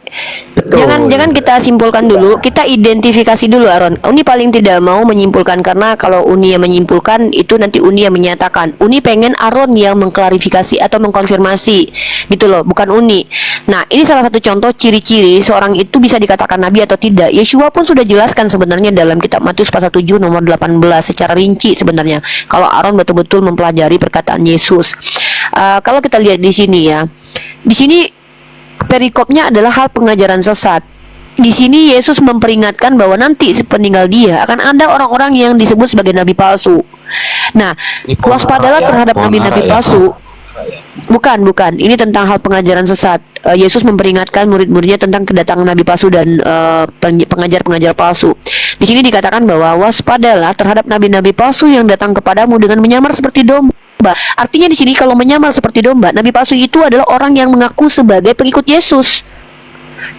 Betul. jangan kita simpulkan dulu, kita identifikasi dulu Aaron. Uni paling tidak mau menyimpulkan, karena kalau Uni yang menyimpulkan itu nanti Uni yang menyatakan. Uni pengen Aaron yang mengklarifikasi atau mengkonfirmasi gitu loh, bukan Uni. Nah, ini salah satu contoh ciri-ciri seorang itu bisa dikatakan nabi atau tidak. Yeshua pun sudah jelaskan sebenarnya dalam kitab Matius pasal 7 nomor 18 secara rinci sebenarnya, kalau Aaron betul-betul mempelajari perkataan Yesus. Kalau kita lihat di sini ya, di sini perikopnya adalah hal pengajaran sesat. Di sini Yesus memperingatkan bahwa nanti sepeninggal dia akan ada orang-orang yang disebut sebagai nabi palsu. Nah, waspadalah terhadap nabi-nabi palsu. Bukan. Ini tentang hal pengajaran sesat. Yesus memperingatkan murid-muridnya tentang kedatangan nabi palsu dan pengajar-pengajar palsu. Di sini dikatakan bahwa waspadalah terhadap nabi-nabi palsu yang datang kepadamu dengan menyamar seperti domba. Artinya di sini kalau menyamar seperti domba, nabi palsu itu adalah orang yang mengaku sebagai pengikut Yesus.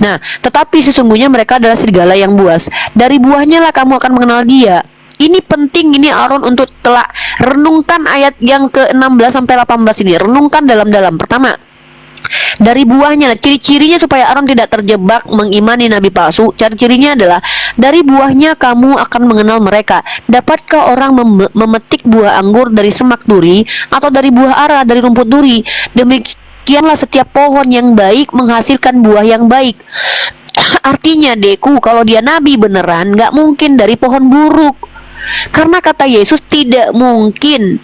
Nah, tetapi sesungguhnya mereka adalah serigala yang buas. Dari buahnya lah kamu akan mengenal dia. Ini penting, ini Aaron, untuk telah renungkan ayat yang ke-16 sampai 18 ini. Renungkan dalam-dalam. Pertama, dari buahnya, ciri-cirinya supaya Aaron tidak terjebak mengimani nabi palsu. Ciri-cirinya adalah dari buahnya kamu akan mengenal mereka. Dapatkah orang memetik buah anggur dari semak duri, atau dari buah ara dari rumput duri? Demikianlah setiap pohon yang baik menghasilkan buah yang baik. Artinya Deku, kalau dia nabi beneran, nggak mungkin dari pohon buruk. Karena kata Yesus tidak mungkin.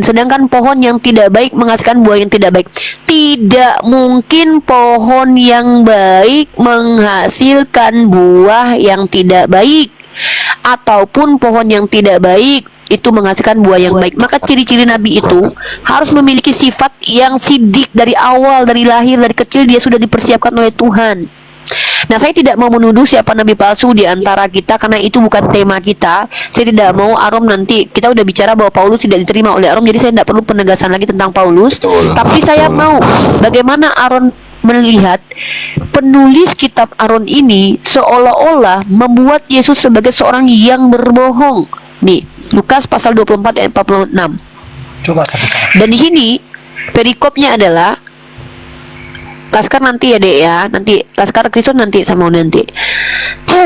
Sedangkan pohon yang tidak baik menghasilkan buah yang tidak baik. Tidak mungkin pohon yang baik menghasilkan buah yang tidak baik, ataupun pohon yang tidak baik itu menghasilkan buah yang baik. Maka ciri-ciri nabi itu harus memiliki sifat yang sidik dari awal, dari lahir, dari kecil dia sudah dipersiapkan oleh Tuhan. Nah, saya tidak mau menuduh siapa nabi palsu di antara kita, karena itu bukan tema kita. Saya tidak mau Arom nanti, kita udah bicara bahwa Paulus tidak diterima oleh Arom, jadi saya tidak perlu penegasan lagi tentang Paulus. Tapi saya mau bagaimana Aaron melihat penulis kitab Aaron ini seolah-olah membuat Yesus sebagai seorang yang berbohong. Nih, Lukas pasal 24 ayat 46. Coba. Dan di sini perikopnya adalah Laskar nanti ya Dek ya, nanti Laskar Kristus nanti sama nanti.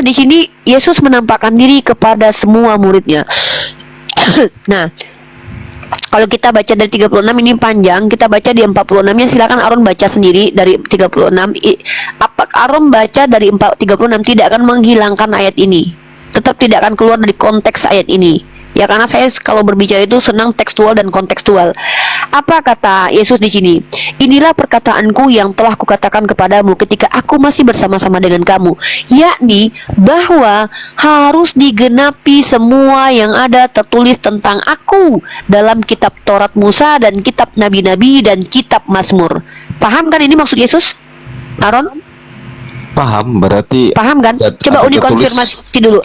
Di sini Yesus menampakkan diri kepada semua muridnya. Nah, kalau kita baca dari 36 ini panjang, kita baca di 46-nya, silakan Aaron baca sendiri dari 36. Apa Aaron baca dari 36 tidak akan menghilangkan ayat ini. Tetap tidak akan keluar dari konteks ayat ini. Ya, karena saya kalau berbicara itu senang tekstual dan kontekstual. Apa kata Yesus di sini? Inilah perkataanku yang telah kukatakan kepadamu ketika aku masih bersama-sama dengan kamu, yakni bahwa harus digenapi semua yang ada tertulis tentang aku dalam kitab Taurat Musa dan kitab Nabi-Nabi dan kitab Mazmur. Paham kan ini maksud Yesus, Aaron? Paham, berarti Paham kan? Coba Uni konfirmasi dulu.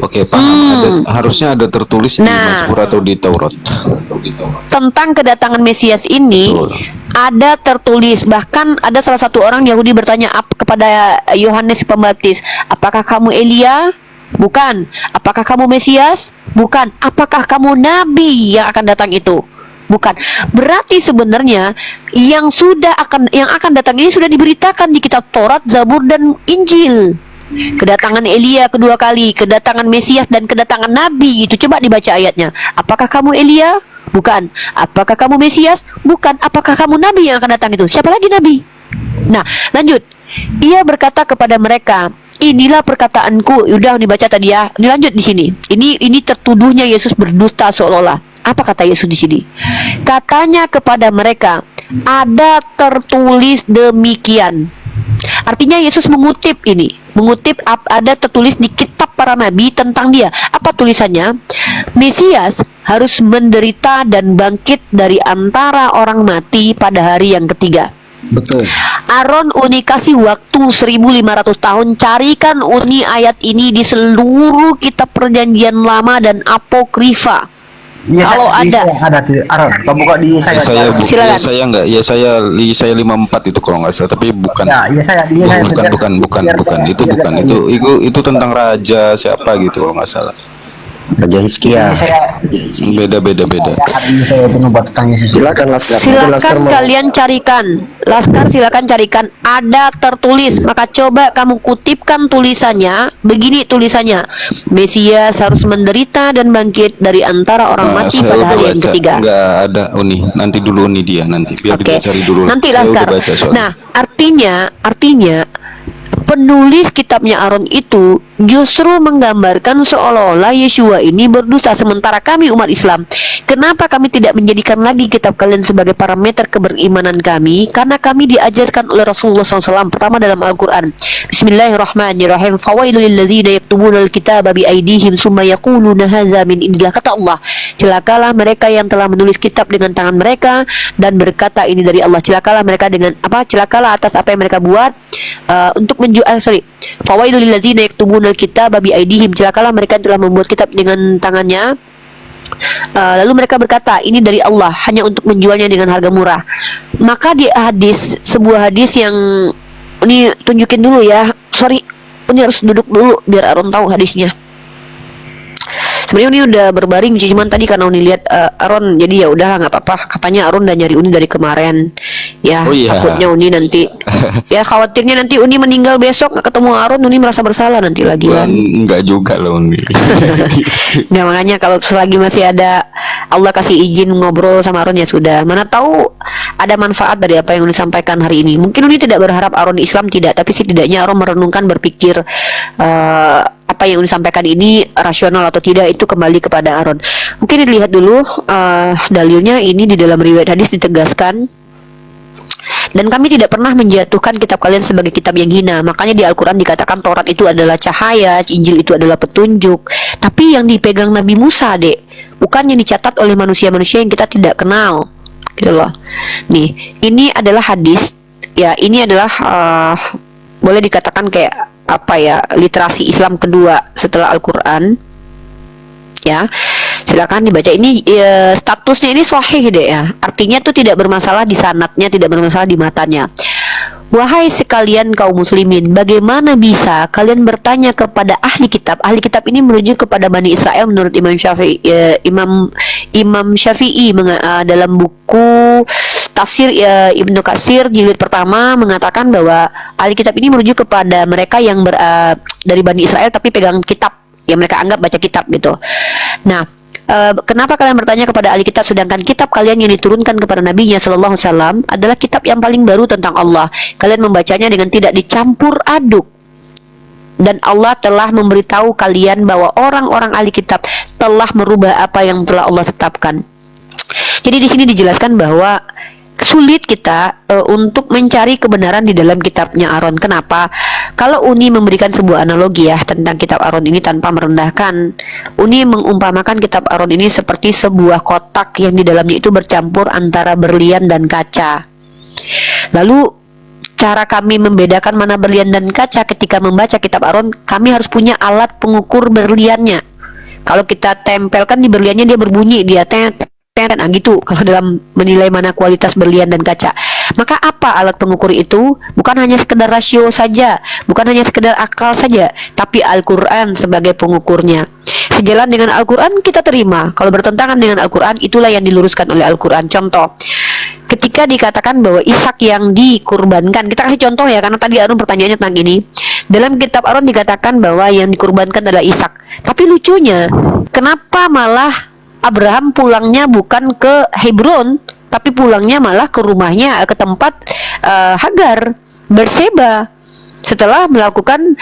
Oke, paham. Harusnya ada tertulis di Mazmur atau di Taurat. Tentang kedatangan Mesias ini ada tertulis. Bahkan ada salah satu orang Yahudi bertanya kepada Yohanes Pembaptis, apakah kamu Elia? Bukan. Apakah kamu Mesias? Bukan. Apakah kamu Nabi yang akan datang itu? Bukan. Berarti sebenarnya yang akan datang ini sudah diberitakan di kitab Taurat, Zabur, dan Injil. Kedatangan Elia kedua kali, kedatangan Mesias, dan kedatangan Nabi itu coba dibaca ayatnya. Apakah kamu Elia? Bukan. Apakah kamu Mesias? Bukan. Apakah kamu Nabi yang akan datang itu? Siapa lagi Nabi? Nah, lanjut. Ia berkata kepada mereka, inilah perkataanku. Udah dibaca tadi ya. Ini lanjut di sini. Ini tertuduhnya Yesus berdusta seolah-olah. Apa kata Yesus di sini? Katanya kepada mereka, ada tertulis demikian. Artinya Yesus mengutip ada tertulis di kitab para nabi tentang dia. Apa tulisannya? Mesias harus menderita dan bangkit dari antara orang mati pada hari yang ketiga. Betul. Aron Uni kasih waktu 1500 tahun, carikan Uni ayat ini di seluruh kitab perjanjian lama dan apokrifa. Iya, Kalau ada. ada tuh. Aron, kau buka di saya. Silakan. Saya enggak, ya saya 54 itu kalau nggak salah, tapi bukan. Ya, iya saya. Iya, saya bukan itu biar bukan tahu. itu tentang raja siapa gitu kalau nggak salah. Raja Hizkia. Beda. Saya penuh tentang Yesus. Silakan Laskar. Silakan kalian carikan, Laskar, silakan carikan, ada tertulis, maka coba kamu kutipkan tulisannya. Begini tulisannya: Mesias harus menderita dan bangkit dari antara orang mati Saya pada udah hari yang baca. ketiga. Nggak ada Uni, nanti dulu Uni dia nanti biar Oke, dia cari dulu. nanti Saya Laskar. udah baca soalnya. Nah, artinya penulis kitabnya Aron itu justru menggambarkan seolah-olah Yeshua ini berdusta, sementara kami umat Islam, kenapa kami tidak menjadikan lagi kitab kalian sebagai parameter keberimanan kami? Karena kami diajarkan oleh Rasulullah SAW pertama dalam Al-Quran. Bismillahirrahmanirrahim. Fawailul lilladzina yaktubuna al-kitaba bi aydihim summa yaquluna hadza min indillah. Kata Allah, celakalah mereka yang telah menulis kitab dengan tangan mereka dan berkata ini dari Allah. Celakalah mereka dengan apa? Celakalah atas apa yang mereka buat untuk Fawailul lilladzina yaktubuna al-kitaba bi aydihim. Celakalah mereka yang telah membuat kitab dengan tangannya. Lalu mereka berkata ini dari Allah, hanya untuk menjualnya dengan harga murah. Maka di sebuah hadis yang ini tunjukin dulu ya. Sorry, ini harus duduk dulu biar Aron tahu hadisnya. Sebenarnya Uni udah berbaring, cuman tadi karena Uni lihat Aron, jadi ya udahlah nggak apa-apa. Katanya Aron udah nyari Uni dari kemarin. Ya, Oh, iya. takutnya Uni nanti, ya khawatirnya nanti Uni meninggal besok nggak ketemu Aron, Uni merasa bersalah nanti lagi kan. Enggak juga loh Uni. Nggak, makanya kalau selagi masih ada Allah kasih izin ngobrol sama Aron ya sudah. Mana tahu ada manfaat dari apa yang Uni sampaikan hari ini. Mungkin Uni tidak berharap Aron Islam tidak, tapi setidaknya Aron merenungkan, berpikir apa yang Uni sampaikan ini rasional atau tidak, itu kembali kepada Aron. Mungkin dilihat dulu dalilnya. Ini di dalam riwayat hadis ditegaskan, dan kami tidak pernah menjatuhkan kitab kalian sebagai kitab yang hina. Makanya di Al-Quran dikatakan Taurat itu adalah cahaya, Injil itu adalah petunjuk. Tapi yang dipegang Nabi Musa, dek, bukan yang dicatat oleh manusia-manusia yang kita tidak kenal, gitu loh. Nih, ini adalah hadis, ya ini adalah boleh dikatakan kayak apa ya, literasi Islam kedua setelah Al-Quran. Ya, silakan dibaca. Ini statusnya ini sahih deh ya. Artinya tuh tidak bermasalah di sanadnya, tidak bermasalah di matanya. Wahai sekalian kaum muslimin, bagaimana bisa kalian bertanya kepada ahli kitab? Ahli kitab ini merujuk kepada Bani Israel menurut Imam Syafi'i. Imam Syafi'i dalam buku tafsir Ibnu Katsir jilid pertama mengatakan bahwa ahli kitab ini merujuk kepada mereka yang dari Bani Israel tapi pegang kitab, yang mereka anggap baca kitab gitu. Nah, kenapa kalian bertanya kepada ahli kitab sedangkan kitab kalian yang diturunkan kepada Nabi-Nya Sallallahu Alaihi Wasallam adalah kitab yang paling baru tentang Allah. Kalian membacanya dengan tidak dicampur aduk. Dan Allah telah memberitahu kalian bahwa orang-orang ahli kitab telah merubah apa yang telah Allah tetapkan. Jadi di sini dijelaskan bahwa sulit kita untuk mencari kebenaran di dalam kitabnya Aron. Kenapa? Kalau Uni memberikan sebuah analogi ya tentang kitab Aron ini tanpa merendahkan, Uni mengumpamakan kitab Aron ini seperti sebuah kotak yang di dalamnya itu bercampur antara berlian dan kaca. Lalu cara kami membedakan mana berlian dan kaca ketika membaca kitab Aron, kami harus punya alat pengukur berliannya. Kalau kita tempelkan di berliannya, dia berbunyi, dia nah gitu kalau dalam menilai mana kualitas berlian dan kaca. Maka apa alat pengukur itu? Bukan hanya sekedar rasio saja, bukan hanya sekedar akal saja, tapi Al-Quran sebagai pengukurnya. Sejalan dengan Al-Quran kita terima, kalau bertentangan dengan Al-Quran itulah yang diluruskan oleh Al-Quran. Contoh, ketika dikatakan bahwa Ishak yang dikurbankan, kita kasih contoh ya, karena tadi Aron pertanyaannya tentang ini. Dalam kitab Aron dikatakan bahwa yang dikurbankan adalah Ishak. Tapi lucunya, kenapa malah Abraham pulangnya bukan ke Hebron, tapi pulangnya malah ke rumahnya, ke tempat Hagar, Berseba. setelah melakukan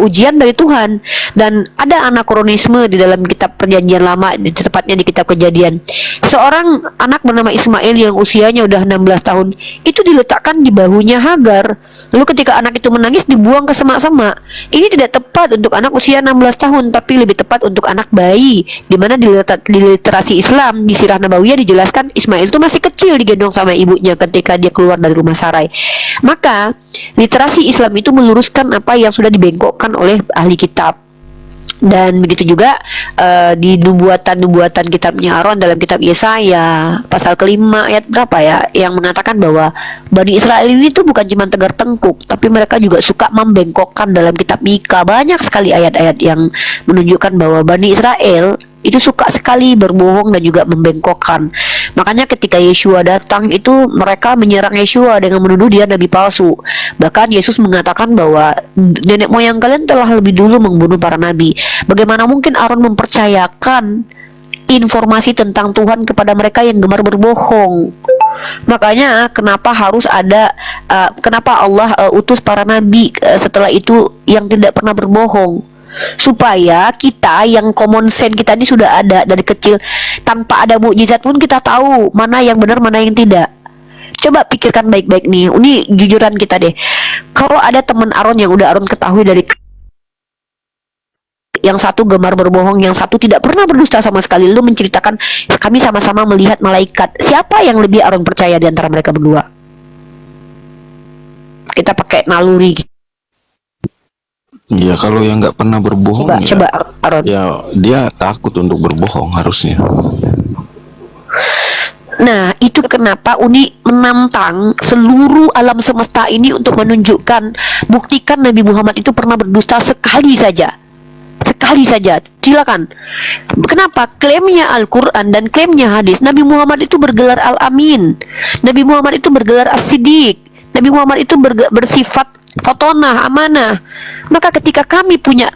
ujian dari Tuhan. Dan ada anakronisme di dalam kitab Perjanjian Lama, tepatnya di kitab Kejadian. Seorang anak bernama Ismail yang usianya udah 16 tahun itu diletakkan di bahunya Hagar. Lalu ketika anak itu menangis dibuang ke semak-semak. Ini tidak tepat untuk anak usia 16 tahun, tapi lebih tepat untuk anak bayi, di mana di literasi Islam di Sirah Nabawiyah dijelaskan Ismail itu masih kecil digendong sama ibunya ketika dia keluar dari rumah Sarai. Maka literasi Islam itu meluruskan apa yang sudah dibengkokkan oleh ahli kitab. Dan begitu juga di nubuatan kitabnya Aaron dalam kitab Yesaya pasal kelima ayat berapa ya, yang mengatakan bahwa Bani Israel ini tuh bukan cuma tegar tengkuk, tapi mereka juga suka membengkokkan. Dalam kitab Mika banyak sekali ayat-ayat yang menunjukkan bahwa Bani Israel itu suka sekali berbohong dan juga membengkokkan. Makanya ketika Yeshua datang itu mereka menyerang Yeshua dengan menuduh dia nabi palsu. Bahkan Yesus mengatakan bahwa nenek moyang kalian telah lebih dulu membunuh para nabi. Bagaimana mungkin Aaron mempercayakan informasi tentang Tuhan kepada mereka yang gemar berbohong? Makanya kenapa harus ada kenapa Allah utus para nabi setelah itu yang tidak pernah berbohong, supaya kita yang common sense kita ini sudah ada dari kecil, tanpa ada mukjizat pun kita tahu mana yang benar mana yang tidak. Coba pikirkan baik-baik nih, ini jujuran kita deh. Kalau ada teman Aaron yang udah Aaron ketahui dari yang satu gemar berbohong, yang satu tidak pernah berdusta sama sekali, lalu menceritakan kami sama-sama melihat malaikat, siapa yang lebih Aaron percaya di antara mereka berdua? Kita pakai naluri. Ya kalau yang nggak pernah berbohong Coba Aaron. ya dia takut untuk berbohong harusnya. Nah, itu kenapa Uni menantang seluruh alam semesta ini untuk menunjukkan, buktikan Nabi Muhammad itu pernah berdusta sekali saja. Sekali saja, silakan. Kenapa? Klaimnya Al-Quran dan klaimnya hadis, Nabi Muhammad itu bergelar Al-Amin, Nabi Muhammad itu bergelar As-Siddiq, Nabi Muhammad itu bersifat fatonah, amanah. Maka ketika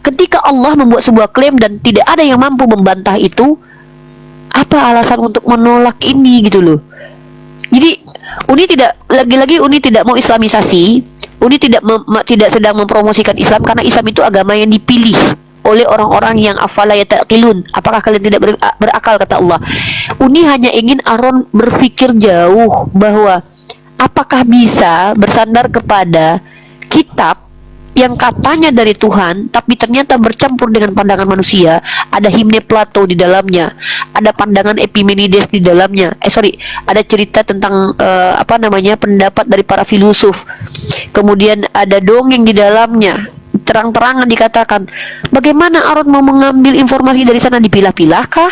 ketika Allah membuat sebuah klaim dan tidak ada yang mampu membantah itu, apa alasan untuk menolak ini gitu loh. Jadi Uni tidak, lagi-lagi Uni tidak mau Islamisasi. Uni tidak sedang mempromosikan Islam, karena Islam itu agama yang dipilih oleh orang-orang yang afala yataqilun. Apakah kalian tidak berakal, kata Allah. Uni hanya ingin Aaron berpikir jauh bahwa apakah bisa bersandar kepada kitab yang katanya dari Tuhan tapi ternyata bercampur dengan pandangan manusia. Ada himne Plato di dalamnya, ada pandangan Epimenides di dalamnya. Ada cerita tentang pendapat dari para filosof. Kemudian ada dongeng di dalamnya. Terang-terangan dikatakan, bagaimana Aaron mau mengambil informasi dari sana, dipilah-pilah kah?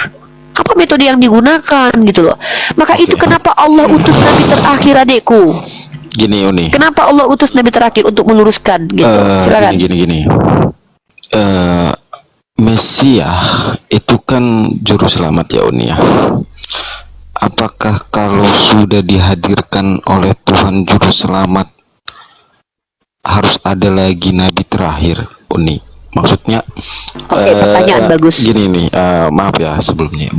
Apa metode yang digunakan gitu loh. Maka itu kenapa Allah utus nabi terakhir, adekku. Gini Uni. Kenapa Allah utus nabi terakhir untuk meluruskan gitu? Silakan. Gini. Mesias itu kan juru selamat ya Uni ya. Apakah kalau sudah dihadirkan oleh Tuhan juru selamat harus ada lagi nabi terakhir, Uni? Maksudnya pertanyaan bagus. Gini nih, maaf ya sebelumnya.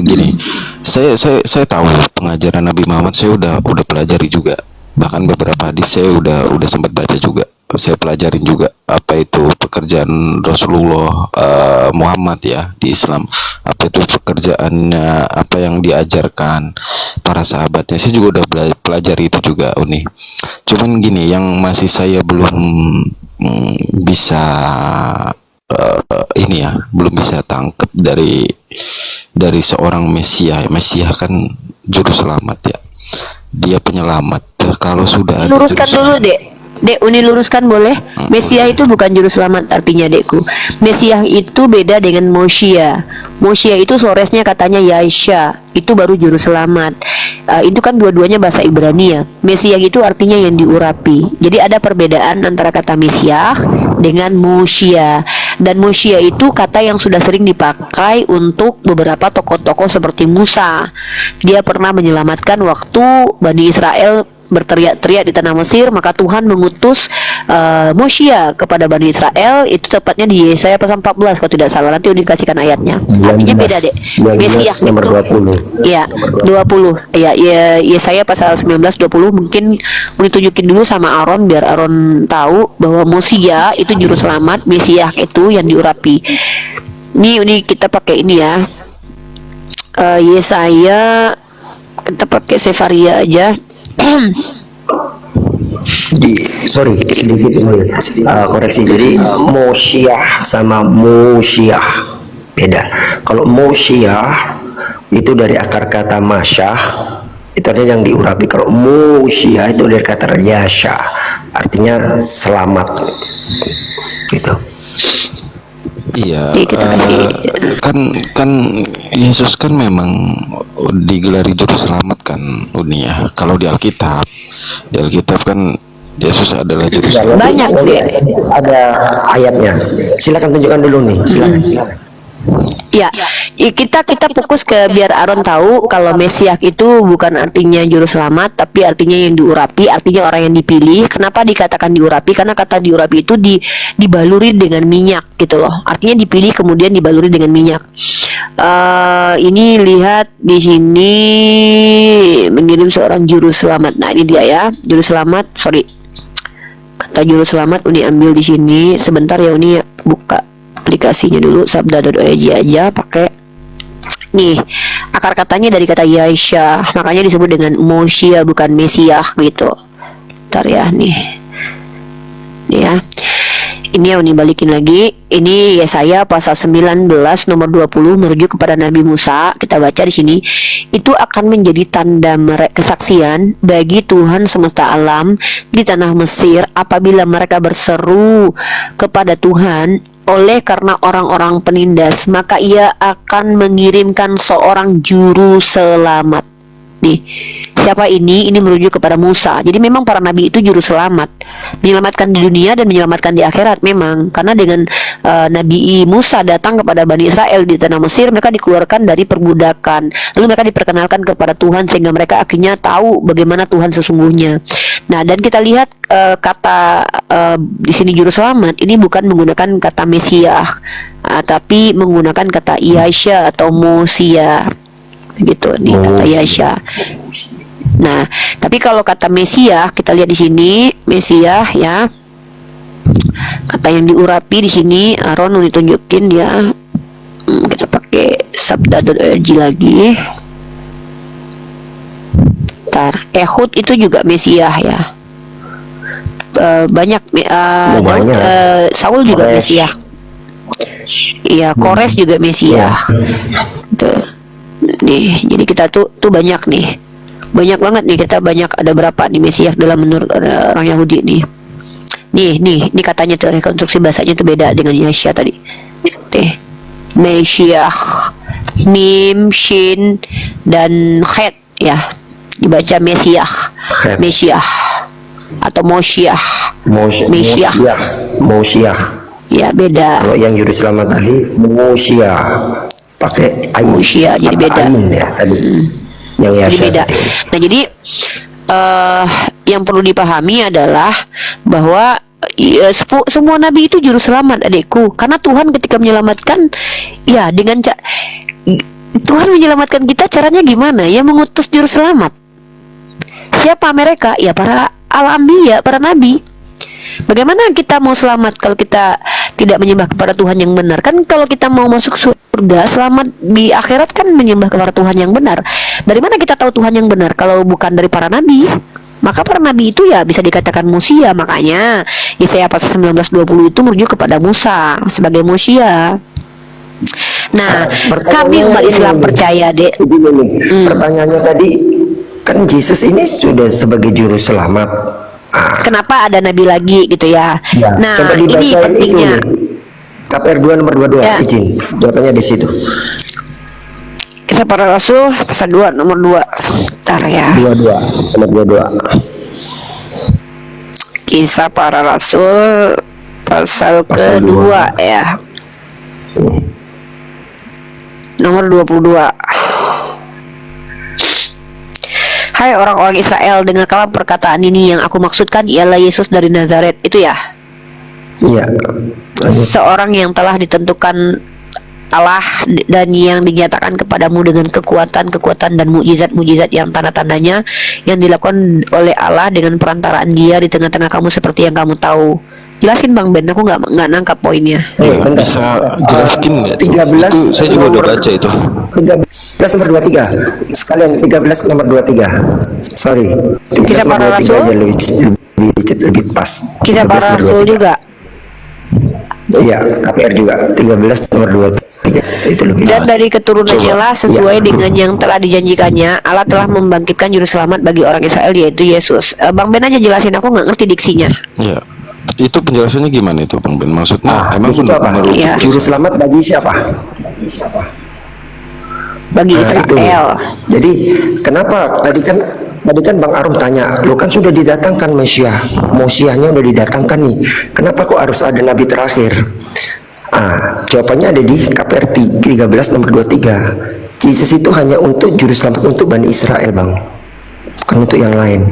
Gini. Saya tahu pengajaran Nabi Muhammad, saya udah pelajari juga. Bahkan beberapa hadis saya udah sempat baca juga. Saya pelajarin juga apa itu pekerjaan Rasulullah Muhammad ya di Islam. Apa itu pekerjaannya, apa yang diajarkan para sahabatnya. Saya juga udah pelajari itu juga, Uni. Cuman gini, yang masih saya belum bisa belum bisa tangkap dari seorang Mesias. Mesias kan juru selamat ya, dia penyelamat. Kalau sudah luruskan dulu Dek, Uni luruskan boleh? Mesias itu bukan juru selamat artinya, Dekku. Mesias itu beda dengan Mosia. Mosia itu Soresnya katanya Yasha, itu baru juru selamat. Itu kan dua-duanya bahasa Ibrani ya. Mesias itu artinya yang diurapi. Jadi ada perbedaan antara kata Mesias dengan Mosia. Dan Mosia itu kata yang sudah sering dipakai untuk beberapa tokoh-tokoh seperti Musa. Dia pernah menyelamatkan waktu Bani Israel berteriak-teriak di tanah Mesir, maka Tuhan mengutus Mosia kepada Bani Israel itu tepatnya di Yesaya pasal 14 kalau tidak salah, nanti dikasihkan ayatnya. Artinya beda deh. 19 nomor 20. Ya, 20. Ya, Yesaya pasal 19 20 mungkin ditunjukin dulu sama Aaron biar Aaron tahu bahwa Mosia itu juru selamat, Mesias itu yang diurapi. Ini kita pakai ini ya. Yesaya, kita pakai Sefaria aja. Sorry sedikit ini koreksi. Jadi Moshiah sama Moshiah beda. Kalau Moshiah itu dari akar kata masyah, itu artinya yang diurapi. Kalau Moshiah itu dari kata yasha, artinya selamat gitu. Iya, Jadi kita kasih kan Yesus kan memang digelari juru selamat kan dunia. Kalau di Alkitab kan Yesus adalah juru selamat. banyak deh. Ada ayatnya, silakan tunjukkan dulu nih, silakan. Ya, kita fokus ke biar Aaron tahu kalau Mesias itu bukan artinya juru selamat, tapi artinya yang diurapi, artinya orang yang dipilih. Kenapa dikatakan diurapi? Karena kata diurapi itu dibaluri dengan minyak gitu loh. Artinya dipilih kemudian dibaluri dengan minyak. Ini lihat di sini mengirim seorang juru selamat. Nah, ini dia ya, juru selamat. Sorry, kata juru selamat Uni ambil di sini. Sebentar ya Uni buka aplikasinya dulu, sabda.org aja pakai nih, akar katanya dari kata Yasha, makanya disebut dengan Mosia bukan Mesias gitu. Ntar ya nih ya, ini ya Uni balikin lagi. Ini Yesaya pasal 19 nomor 20 merujuk kepada Nabi Musa. Kita baca di sini, itu akan menjadi tanda kesaksian bagi Tuhan semesta alam di tanah Mesir apabila mereka berseru kepada Tuhan oleh karena orang-orang penindas, maka ia akan mengirimkan seorang juru selamat. Nih, siapa ini? Ini merujuk kepada Musa. Jadi memang para nabi itu juru selamat, menyelamatkan di dunia dan menyelamatkan di akhirat memang. Karena dengan Nabi Musa datang kepada Bani Israel di tanah Mesir, mereka dikeluarkan dari perbudakan. Lalu mereka diperkenalkan kepada Tuhan sehingga mereka akhirnya tahu bagaimana Tuhan sesungguhnya. Nah, dan kita lihat kata di sini juru selamat ini bukan menggunakan kata Mesias, tapi menggunakan kata Yasha atau Mosia. Begitu nih kata Yasha. Nah, tapi kalau kata Mesias kita lihat di sini Mesias ya. Kata yang diurapi di sini Aaron ditunjukin ya. Kita pakai sabda.org lagi. Ehud itu juga Mesias ya. Banyak Daud, Saul juga Mesias. Iya, Kores juga Mesias. Tuh. Nih, jadi kita tuh banyak nih. Banyak banget nih, kita banyak, ada berapa nih Mesias dalam menurut orang Yahudi nih. Nih katanya tuh rekonstruksi bahasanya tuh beda dengan Yasha tadi. Mesias, Mim, Shin dan Chet ya. Dibaca Mesias, Mesias atau Mosiah. Mosiah. Ya beda. Kalau yang juru selamat tadi Mosiah pakai ain. Mosiah jadi beda. Ain ya tadi. Yang jadi beda. Nah jadi yang perlu dipahami adalah bahwa semua nabi itu juru selamat adikku. Karena Tuhan ketika menyelamatkan ya dengan Tuhan menyelamatkan kita caranya gimana? Ya mengutus juru selamat. Siapa mereka? Ya para al-anbiya, para nabi. Bagaimana kita mau selamat kalau kita tidak menyembah kepada Tuhan yang benar? Kan kalau kita mau masuk surga, selamat di akhirat kan menyembah kepada Tuhan yang benar. Dari mana kita tahu Tuhan yang benar kalau bukan dari para nabi? Maka para nabi itu ya bisa dikatakan Mosia. Makanya Yesaya pasal 19:20 itu merujuk kepada Musa sebagai Mosia. Nah, kami umat Islam percaya deh. Pertanyaannya tadi, kan Yesus ini sudah sebagai juru selamat. Kenapa ada nabi lagi gitu ya? Nah, coba ini pentingnya. KPR 2 nomor 22 ya. Izin jawabannya di situ. Kisah para Rasul pasal 2 nomor 2. Bentar ya. 22 nomor 22. Kisah para Rasul pasal kedua ya. Nomor 22. Hai orang-orang Israel, dengarkanlah perkataan ini, yang aku maksudkan ialah Yesus dari Nazaret. Itu ya, Iya. Lanjut. seorang yang telah ditentukan Allah dan yang dinyatakan kepadamu dengan kekuatan dan mukjizat yang tanda-tandanya yang dilakukan oleh Allah dengan perantaraan Dia di tengah-tengah kamu seperti yang kamu tahu. Jelasin Bang Ben, aku nggak nangkap poinnya. Bentar. Bisa jelaskin nggak? 13 Itu saya juga udah nomor- baca itu. 13 nomor 23. Sekalian 13 nomor 23. Sorry. 13 Kisah nomor Para 23 Rasul? aja lebih pas. Kisah 13 para nomor rasul 23. juga. Iya, KPR juga 13 nomor 23. Itu lebih. Dan dari keturunannya Coba. lah sesuai Ya. dengan yang telah dijanjikannya, Allah telah membangkitkan juru selamat bagi orang Israel, yaitu Yesus. Bang Ben aja jelasin, aku nggak ngerti diksinya. Iya. Itu penjelasannya gimana itu Bang Ben? Maksudnya Di situ apa? Iya. Juru selamat bagi siapa? Bagi Nah, itu. Israel. Jadi kenapa tadi kan Bang Arum tanya, lo kan sudah didatangkan Mesiahnya udah didatangkan nih. Kenapa kok harus ada nabi terakhir? Jawabannya ada di KPR 13 nomor 23. Jesus itu hanya untuk juru selamat untuk Bani Israel, Bang. Bukan untuk yang lain.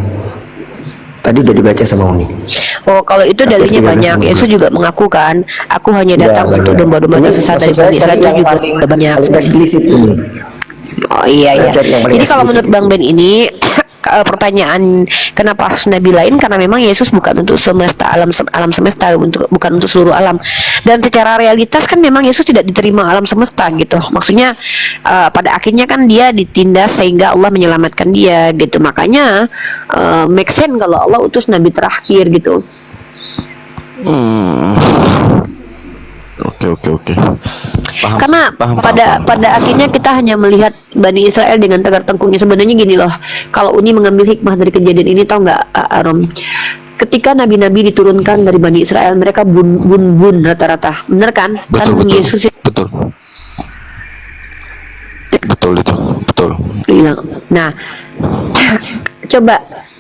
Tadi udah dibaca sama Uni. Oh, kalau itu Tapi dalilnya 13 banyak. nomor Yesus juga mengaku kan, aku hanya Ya, datang untuk banyak. domba-domba Ini tersesat dari maksud saya Bani Israel, cari itu yang juga paling banyak. eksplisit ini. Oh iya ya. Cari yang paling Jadi kalau eksplisit menurut Bang Ben ini pertanyaan kenapa harus nabi lain, karena memang Yesus bukan untuk semesta alam semesta, bukan untuk seluruh alam. Dan secara realitas kan memang Yesus tidak diterima alam semesta gitu. Maksudnya pada akhirnya kan dia ditindas sehingga Allah menyelamatkan dia gitu. Makanya make sense kalau Allah utus nabi terakhir gitu. Oke. Paham. Karena paham. pada akhirnya kita hanya melihat Bani Israel dengan tegar tengkuknya. Sebenarnya gini loh, kalau Uni mengambil hikmah dari kejadian ini, tau nggak Arom? Ketika nabi-nabi diturunkan dari Bani Israel, mereka bun rata-rata, bener kan? Betul, Kan betul. Yesus Betul. Betul itu. Betul. bilang. Nah, coba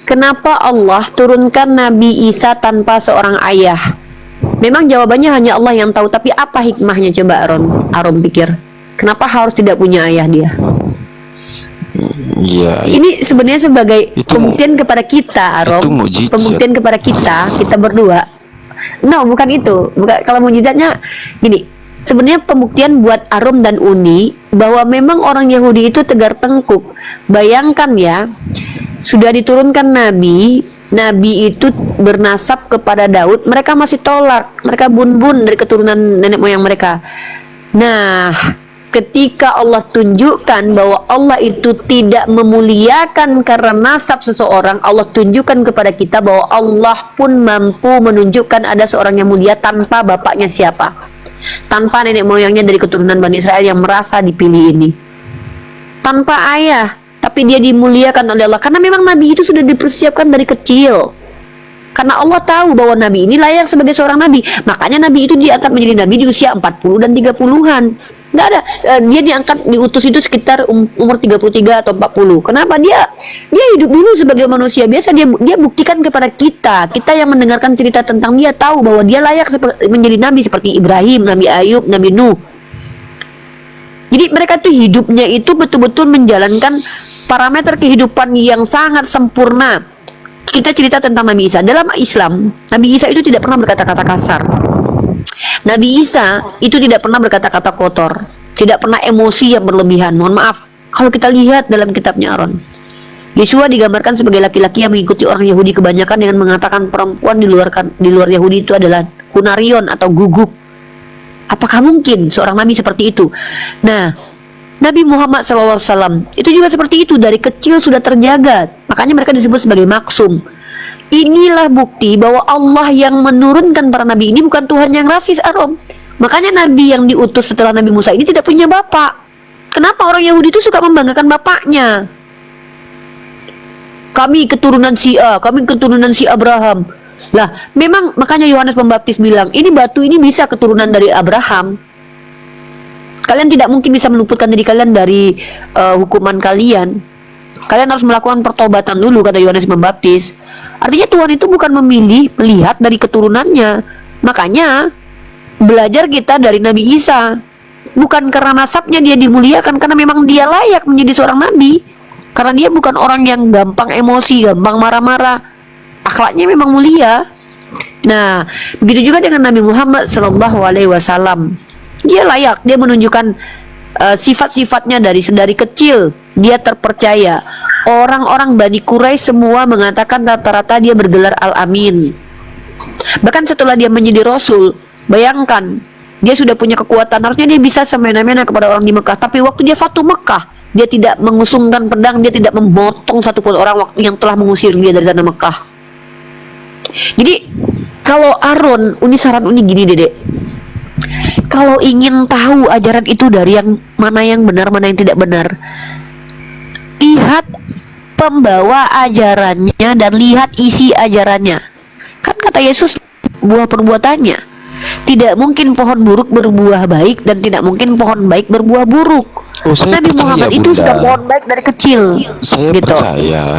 kenapa Allah turunkan Nabi Isa tanpa seorang ayah? Memang jawabannya hanya Allah yang tahu, tapi apa hikmahnya coba Arom pikir? Kenapa harus tidak punya ayah dia? Iya. Ini sebenarnya sebagai Itu- pembuktian kepada kita, Arom. itu mujizat. Pembuktian kepada kita berdua. No, bukan itu. Kalau mujizatnya gini, sebenarnya pembuktian buat Arom dan Uni bahwa memang orang Yahudi itu tegar tengkuk. Bayangkan ya, sudah diturunkan Nabi itu bernasab kepada Daud, mereka masih tolak, mereka bun-bun dari keturunan nenek moyang mereka. Nah, ketika Allah tunjukkan bahwa Allah itu tidak memuliakan karena nasab seseorang, Allah tunjukkan kepada kita bahwa Allah pun mampu menunjukkan ada seorang yang mulia tanpa bapaknya siapa, tanpa nenek moyangnya dari keturunan Bani Israel yang merasa dipilih ini, tanpa ayah, tapi dia dimuliakan oleh Allah karena memang Nabi itu sudah dipersiapkan dari kecil. Karena Allah tahu bahwa Nabi ini layak sebagai seorang Nabi. Makanya Nabi itu diangkat menjadi Nabi di usia 40 dan 30-an. Nggak ada, dia diutus itu sekitar umur 33 atau 40. Kenapa? Dia hidup dulu sebagai manusia biasa. Dia buktikan kepada kita yang mendengarkan cerita tentang dia, tahu bahwa dia layak menjadi Nabi seperti Ibrahim, Nabi Ayub, Nabi Nuh. Jadi mereka tuh hidupnya itu betul-betul menjalankan parameter kehidupan yang sangat sempurna. Kita cerita tentang Nabi Isa. Dalam Islam, Nabi Isa itu tidak pernah berkata-kata kasar. Nabi Isa itu tidak pernah berkata-kata kotor, tidak pernah emosi yang berlebihan. Mohon maaf, kalau kita lihat dalam kitabnya Aaron, Yesua digambarkan sebagai laki-laki yang mengikuti orang Yahudi kebanyakan dengan mengatakan perempuan di luar Yahudi itu adalah kunarion atau guguk. Apakah mungkin seorang nabi seperti itu? Nah, Nabi Muhammad SAW itu juga seperti itu, dari kecil sudah terjaga. Makanya mereka disebut sebagai maksum. Inilah bukti bahwa Allah yang menurunkan para nabi ini bukan Tuhan yang rasis, Arom. Makanya nabi yang diutus setelah Nabi Musa ini tidak punya bapak. Kenapa orang Yahudi itu suka membanggakan bapaknya? Kami keturunan si A, kami keturunan si Abraham. Lah, memang makanya Yohanes Pembaptis bilang, ini batu ini bisa keturunan dari Abraham. Kalian tidak mungkin bisa meluputkan diri kalian dari hukuman kalian. Kalian harus melakukan pertobatan dulu, kata Yohanes Pembaptis. Artinya Tuhan itu bukan memilih melihat dari keturunannya. Makanya belajar kita dari Nabi Isa. Bukan karena nasabnya dia dimuliakan, karena memang dia layak menjadi seorang nabi. Karena dia bukan orang yang gampang emosi, gampang marah-marah. Akhlaknya memang mulia. Nah, begitu juga dengan Nabi Muhammad SAW. Dia layak, dia menunjukkan sifat-sifatnya dari kecil. Dia terpercaya. Orang-orang Bani Quraisy semua mengatakan rata-rata dia bergelar Al-Amin. Bahkan setelah dia menjadi Rasul, bayangkan, dia sudah punya kekuatan, harusnya dia bisa semena-mena kepada orang di Mekah. Tapi waktu dia Fatu Mekah, dia tidak mengusungkan pedang, dia tidak memotong satupun orang waktu yang telah mengusir dia dari tanah Mekah. Jadi kalau Aaron, Uni saran Uni gini Dedek, kalau ingin tahu ajaran itu dari yang benar, mana yang tidak benar, lihat pembawa ajarannya dan lihat isi ajarannya. Kan kata Yesus, buah perbuatannya. Tidak mungkin pohon buruk berbuah baik dan tidak mungkin pohon baik berbuah buruk. Oh, saya Nabi percaya, Muhammad itu Bunda. sudah pohon baik dari kecil.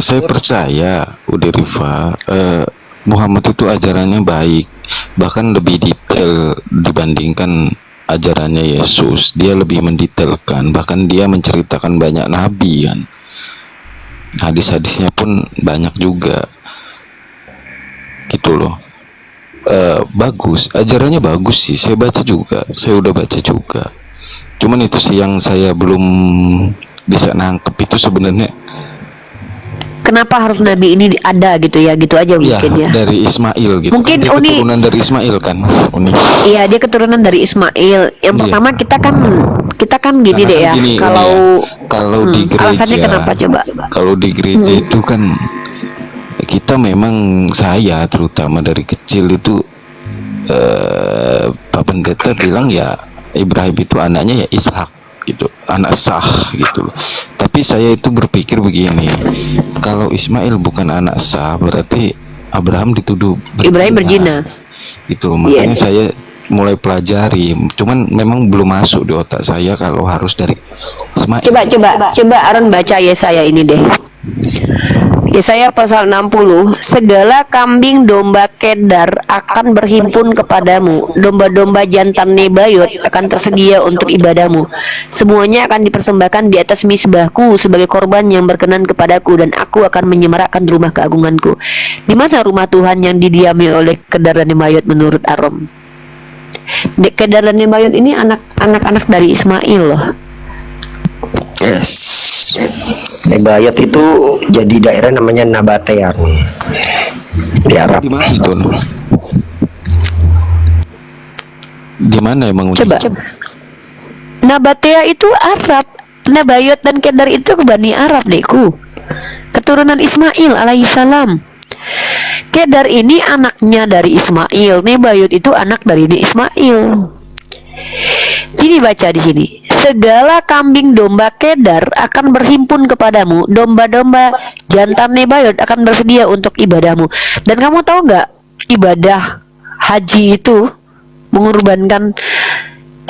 Saya percaya, udah Rifa, Muhammad itu ajarannya baik, bahkan lebih detail dibandingkan ajarannya Yesus. Dia lebih mendetailkan, bahkan dia menceritakan banyak nabi kan. Hadis-hadisnya pun banyak juga, gitu loh. Bagus, ajarannya bagus sih. Saya udah baca juga. Cuman itu sih yang saya belum bisa nangkep itu sebenarnya. Kenapa harus Nabi ini ada gitu ya, gitu aja mungkin ya. Dari Ismail gitu. Mungkin dia Uni, keturunan dari Ismail kan, Uni. iya dia keturunan dari Ismail. Yang pertama kita kan gini Karena deh ya. gini, kalau di gereja, alasannya kenapa coba? Kalau di gereja itu kan kita memang, saya terutama dari kecil itu Pak Pendeta bilang ya Ibrahim itu anaknya ya Ishak gitu, anak sah gitu. Tapi saya itu berpikir begini, kalau Ismail bukan anak sah berarti Abraham dituduh Ibrahim berzina. Itu makanya Yes. saya mulai pelajari, cuman memang belum masuk di otak saya kalau harus dari Ismail. Coba Aaron baca Yesaya ini deh. Yesaya pasal 60, segala kambing domba Kedar akan berhimpun kepadamu, domba-domba jantan Nebayot akan tersedia untuk ibadahmu. Semuanya akan dipersembahkan di atas misbahku sebagai korban yang berkenan kepadaku, dan aku akan menyemarakkan rumah keagunganku. Di mana rumah Tuhan yang didiami oleh Kedar dan Nebayot menurut Arom? Kedar dan Nebayot ini anak-anak dari Ismail loh. Yes. Nebayat itu jadi daerah namanya Nabatean di Arab. Di mana itu? Di mana emang? Coba. Nabatea itu Arab. Nebayot dan Kedar itu Bani Arab dekku. Keturunan Ismail alaihissalam. Kedar ini anaknya dari Ismail, Nebayot itu anak dari Ismail. Jadi baca di sini, segala kambing domba Kedar akan berhimpun kepadamu, domba-domba jantan Nebayot akan bersedia untuk ibadahmu. Dan kamu tahu nggak, ibadah haji itu mengorbankan,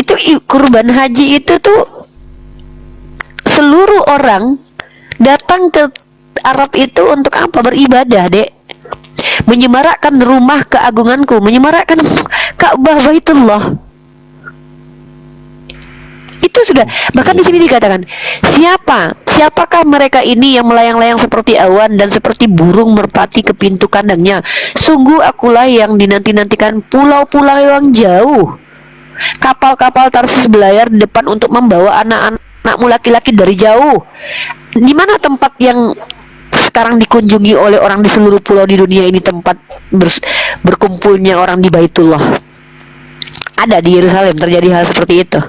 itu kurban haji itu tuh seluruh orang datang ke Arab itu untuk apa? Beribadah, Dek. Menyemarakkan rumah keagunganku, menyemarakkan Ka'bah Baitullah. Itu sudah, bahkan di sini dikatakan, siapakah mereka ini yang melayang-layang seperti awan dan seperti burung merpati ke pintu kandangnya? Sungguh akulah yang dinanti-nantikan pulau-pulau yang jauh. Kapal-kapal Tarsis belayar di depan untuk membawa anak-anakmu laki-laki dari jauh. Di mana tempat yang sekarang dikunjungi oleh orang di seluruh pulau di dunia ini, tempat berkumpulnya orang di Baitullah? Ada di Yerusalem terjadi hal seperti itu.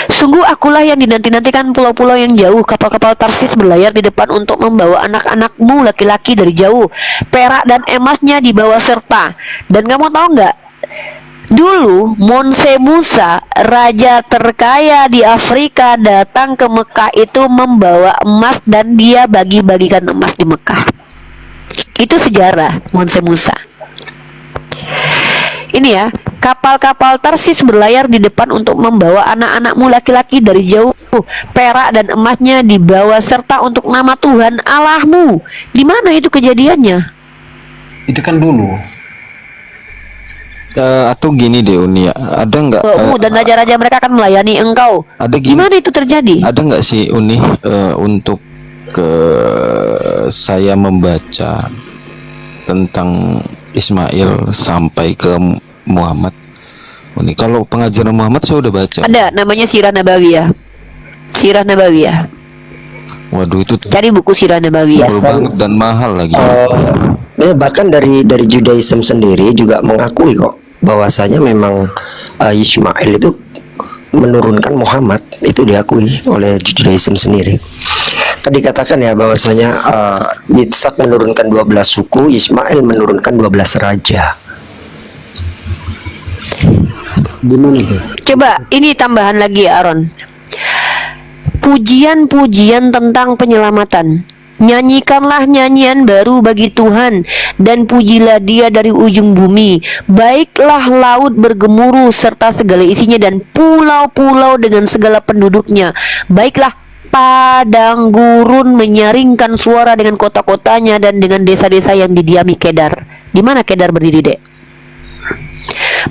Sungguh akulah yang dinanti-nantikan pulau-pulau yang jauh. Kapal-kapal Tarsis berlayar di depan untuk membawa anak-anakmu laki-laki dari jauh. Perak dan emasnya dibawa serta. Dan kamu tahu nggak? Dulu Monse Musa, raja terkaya di Afrika, datang ke Mekah itu membawa emas dan dia bagi-bagikan emas di Mekah. Itu sejarah Monse Musa. Ini ya, kapal-kapal Tarsis berlayar di depan untuk membawa anak-anakmu laki-laki dari jauh. Perak dan emasnya dibawa serta untuk nama Tuhan Allahmu. Di mana itu kejadiannya? Itu kan dulu. Atau gini deh Uni, ada nggak? Dan raja-raja mereka akan melayani engkau. Ada Gimana itu terjadi? Ada nggak sih Uni untuk ke saya membaca tentang Ismail sampai ke Muhammad. Ini kalau pengajaran Muhammad saya udah baca. Ada namanya Sirah Nabawiyah. Sirah Nabawiyah. Waduh, itu Cari buku Sirah Nabawiyah. tebal banget dan mahal lagi. Bahkan dari Judaism sendiri juga mengakui kok bahwasanya memang Ismail itu menurunkan Muhammad, itu diakui oleh Judaism sendiri. Kan dikatakan ya bahwasanya Yitzhak menurunkan 12 suku, Ismail menurunkan 12 raja. Gimana tuh? Coba ini tambahan lagi ya, Aaron. Pujian-pujian tentang penyelamatan. Nyanyikanlah nyanyian baru bagi Tuhan dan pujilah Dia dari ujung bumi. Baiklah laut bergemuruh serta segala isinya dan pulau-pulau dengan segala penduduknya. Baiklah padang gurun menyaringkan suara dengan kota-kotanya dan dengan desa-desa yang didiami Kedar. Di mana Kedar berdiri, Dek?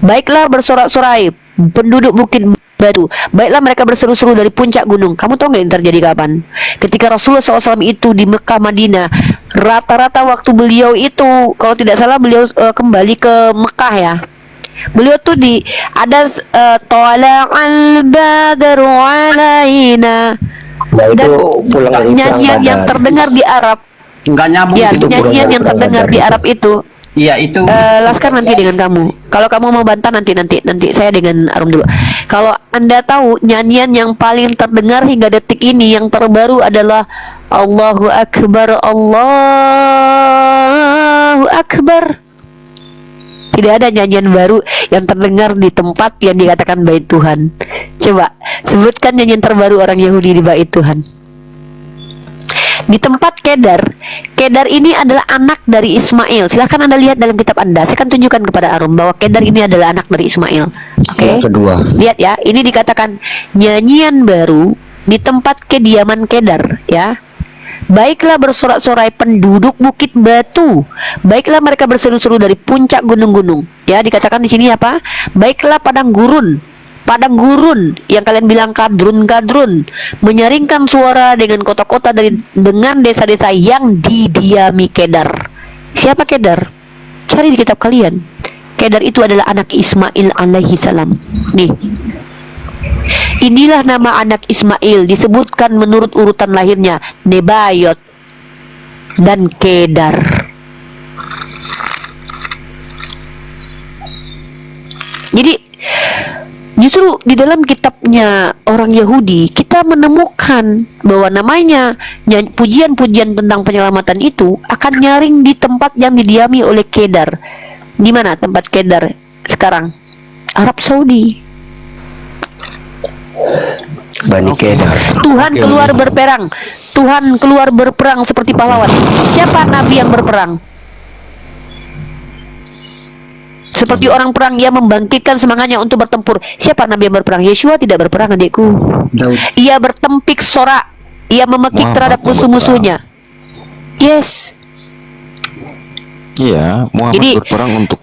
Baiklah bersorak-sorai penduduk bukit batu. Baiklah mereka berseru-seru dari puncak gunung. Kamu tahu nggak ini terjadi kapan? Ketika Rasulullah SAW itu di Mekah Madinah. Rata-rata waktu beliau itu, kalau tidak salah beliau kembali ke Mekah ya. Beliau tuh ada Tala'al badru alaina. Nah itu Dan pulang dari nyanyian yang terdengar di Arab. Nggak nyambung Ya, gitu. nyanyian yang terdengar di Arab itu. Iya itu. Laskar nanti dengan kamu. Kalau kamu mau bantah nanti saya dengan Arum dulu. Kalau Anda tahu nyanyian yang paling terdengar hingga detik ini yang terbaru adalah Allahu Akbar, Allahu Akbar. Tidak ada nyanyian baru yang terdengar di tempat yang dikatakan bait Tuhan. Coba sebutkan nyanyian terbaru orang Yahudi di bait Tuhan. Di tempat Kedar. Kedar ini adalah anak dari Ismail. Silahkan Anda lihat dalam kitab Anda. Saya akan tunjukkan kepada Arum bahwa Kedar ini adalah anak dari Ismail. Oke. Yang kedua. Lihat ya, ini dikatakan nyanyian baru di tempat kediaman Kedar, ya. Baiklah bersorak-sorai penduduk bukit batu. Baiklah mereka berseru-seru dari puncak gunung-gunung. Ya, dikatakan di sini apa? Baiklah padang gurun yang kalian bilang kadrun, menyaringkan suara dengan kota-kota dengan desa-desa yang didiami Kedar. Siapa Kedar? Cari di kitab kalian. Kedar itu adalah anak Ismail alaihi salam. Nih. Inilah nama anak Ismail, disebutkan menurut urutan lahirnya, Nebayot dan Kedar. Jadi justru di dalam kitabnya orang Yahudi kita menemukan bahwa namanya pujian-pujian tentang penyelamatan itu akan nyaring di tempat yang didiami oleh Kedar. Di mana tempat Kedar sekarang? Arab Saudi. Bani Kedar. Tuhan keluar berperang. Tuhan keluar berperang seperti pahlawan. Siapa nabi yang berperang? Seperti orang perang, ia membangkitkan semangatnya untuk bertempur. Siapa nabi yang berperang? Yeshua tidak berperang, adikku. Daud. Ia bertempik sorak. Ia memekik Muhammad terhadap yang musuh-musuhnya. Yes. Iya, Muhammad Jadi- berperang untuk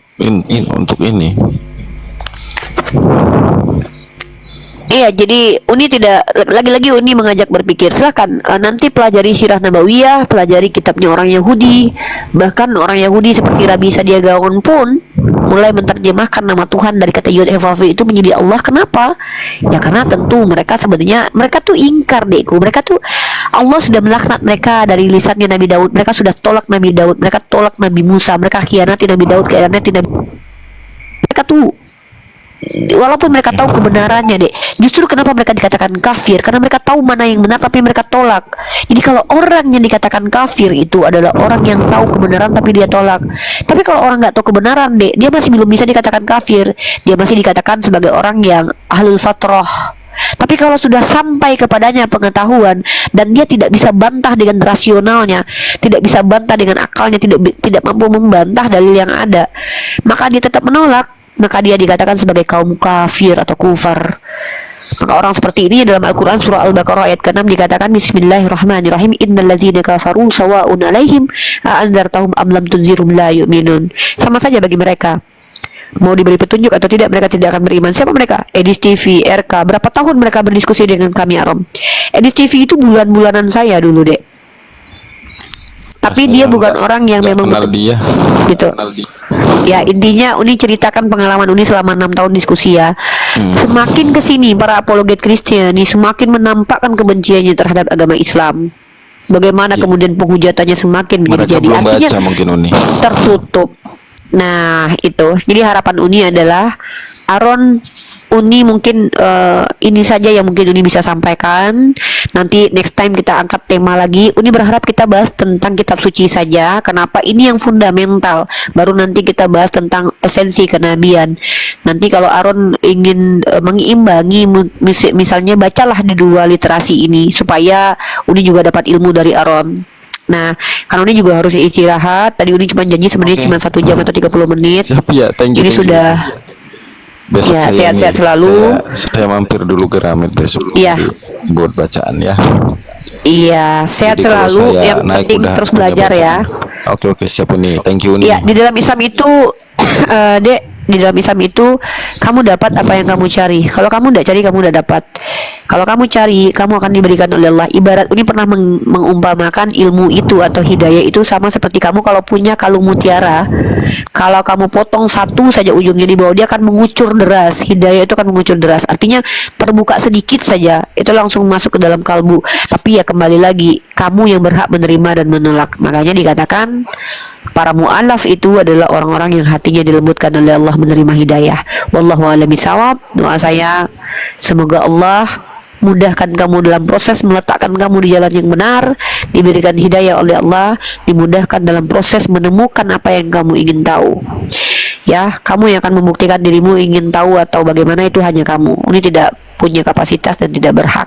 ini. Iya, jadi Uni tidak, lagi-lagi Uni mengajak berpikir. Silakan nanti pelajari Sirah Nabawiyah, pelajari kitabnya orang Yahudi. Bahkan orang Yahudi seperti Rabi Sadia Gaon pun mulai menerjemahkan nama Tuhan dari kata Yud Heh Vav itu menjadi Allah. Kenapa? Ya karena tentu mereka sebenarnya tuh ingkar, dekku. Mereka tuh Allah sudah melaknat mereka dari lisannya Nabi Daud. Mereka sudah tolak Nabi Daud, mereka tolak Nabi Musa, mereka khianati Nabi Daud, khianati Nabi. Mereka tuh, walaupun mereka tahu kebenarannya, dek, justru kenapa mereka dikatakan kafir? Karena mereka tahu mana yang benar tapi mereka tolak. Jadi kalau orang yang dikatakan kafir itu adalah orang yang tahu kebenaran tapi dia tolak. Tapi kalau orang nggak tahu kebenaran, dek, dia masih belum bisa dikatakan kafir. Dia masih dikatakan sebagai orang yang ahlul fatrah. Tapi kalau sudah sampai kepadanya pengetahuan dan dia tidak bisa bantah dengan rasionalnya, tidak bisa bantah dengan akalnya, tidak mampu membantah dalil yang ada, maka dia tetap menolak. Maka dia dikatakan sebagai kaum kafir atau kufar. Maka orang seperti ini dalam Al-Quran surah Al-Baqarah ayat ke-6 dikatakan Bismillahirrahmanirrahim, Innal ladzina kafaru sawa'un alaihim a'anzartahum am lam tunzirhum la yu'minun. Sama saja bagi mereka, mau diberi petunjuk atau tidak, mereka tidak akan beriman. Siapa mereka? Edis TV, RK. Berapa tahun mereka berdiskusi dengan kami, Arom? Edis TV itu bulan-bulanan saya dulu, dek. tapi Saya dia bukan nggak- orang yang nggak memang kenal dia. gitu. Ya intinya Uni ceritakan pengalaman Uni selama 6 tahun diskusi ya. Semakin kesini para apologet Kristiani semakin menampakkan kebenciannya terhadap agama Islam. Bagaimana kemudian penghujatan semakin Mereka jadi belum artinya baca mungkin Uni. tertutup. Nah itu jadi harapan Uni adalah Aaron Uni mungkin ini saja yang mungkin Uni bisa sampaikan. Nanti next time kita angkat tema lagi. Uni berharap kita bahas tentang kitab suci saja. Kenapa ini yang fundamental? Baru nanti kita bahas tentang esensi kenabian. Nanti kalau Aaron ingin mengimbangi, misalnya bacalah di dua literasi ini supaya Uni juga dapat ilmu dari Aaron. Nah, karena Uni juga harus istirahat. Tadi Uni cuma janji sebenarnya Oke. cuma 1 jam atau 30 menit. Siap ya, thank you. Ini thank you. sudah Besok Ya, saya sehat-sehat ini- selalu. Saya mampir dulu ke Ramit besok. Iya. Buat bacaan ya. Iya, sehat Jadi kalau selalu. saya Yang naik penting udah terus punya belajar ya. bacaan. Oke siap Uni. Thank you Uni. Iya, di dalam Islam itu, Dek, di dalam Islam itu kamu dapat apa yang kamu cari. Kalau kamu tidak cari, kamu udah dapat. Kalau kamu cari, kamu akan diberikan oleh Allah. Ibarat Uni pernah mengumpamakan ilmu itu atau hidayah itu sama seperti kamu kalau punya kalung mutiara. Kalau kamu potong satu saja ujungnya di bawah, dia akan mengucur deras. Hidayah itu akan mengucur deras. Artinya terbuka sedikit saja, itu langsung masuk ke dalam kalbu. Tapi ya kembali lagi, kamu yang berhak menerima dan menolak. Makanya dikatakan para mu'alaf itu adalah orang-orang yang hatinya dilembutkan oleh Allah menerima hidayah. Wallahu a'lam bishawab. Doa saya semoga Allah mudahkan kamu dalam proses meletakkan kamu di jalan yang benar, diberikan hidayah oleh Allah, dimudahkan dalam proses menemukan apa yang kamu ingin tahu. Ya, kamu yang akan membuktikan dirimu ingin tahu atau bagaimana itu hanya kamu. Ini tidak punya kapasitas dan tidak berhak.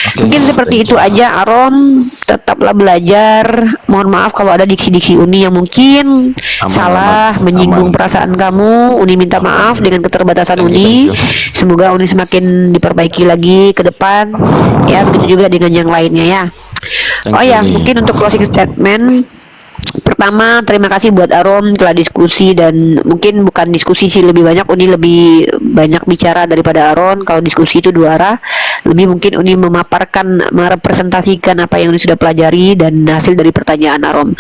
Mungkin seperti itu aja Aaron, tetaplah belajar. Mohon maaf kalau ada diksi-diksi Uni yang mungkin salah, aman, menyinggung aman. perasaan kamu. Uni minta maaf dengan keterbatasan Thank you, Uni. thank you. Semoga Uni semakin diperbaiki lagi ke depan. Ya, begitu juga dengan yang lainnya ya. Thank Oh you, ya, Uni. mungkin untuk closing statement. Pertama, terima kasih buat Arom telah diskusi, dan mungkin bukan diskusi sih, lebih banyak Uni lebih banyak bicara daripada Aron. Kalau diskusi itu dua arah, lebih mungkin Uni memaparkan, merepresentasikan apa yang Uni sudah pelajari dan hasil dari pertanyaan Arom.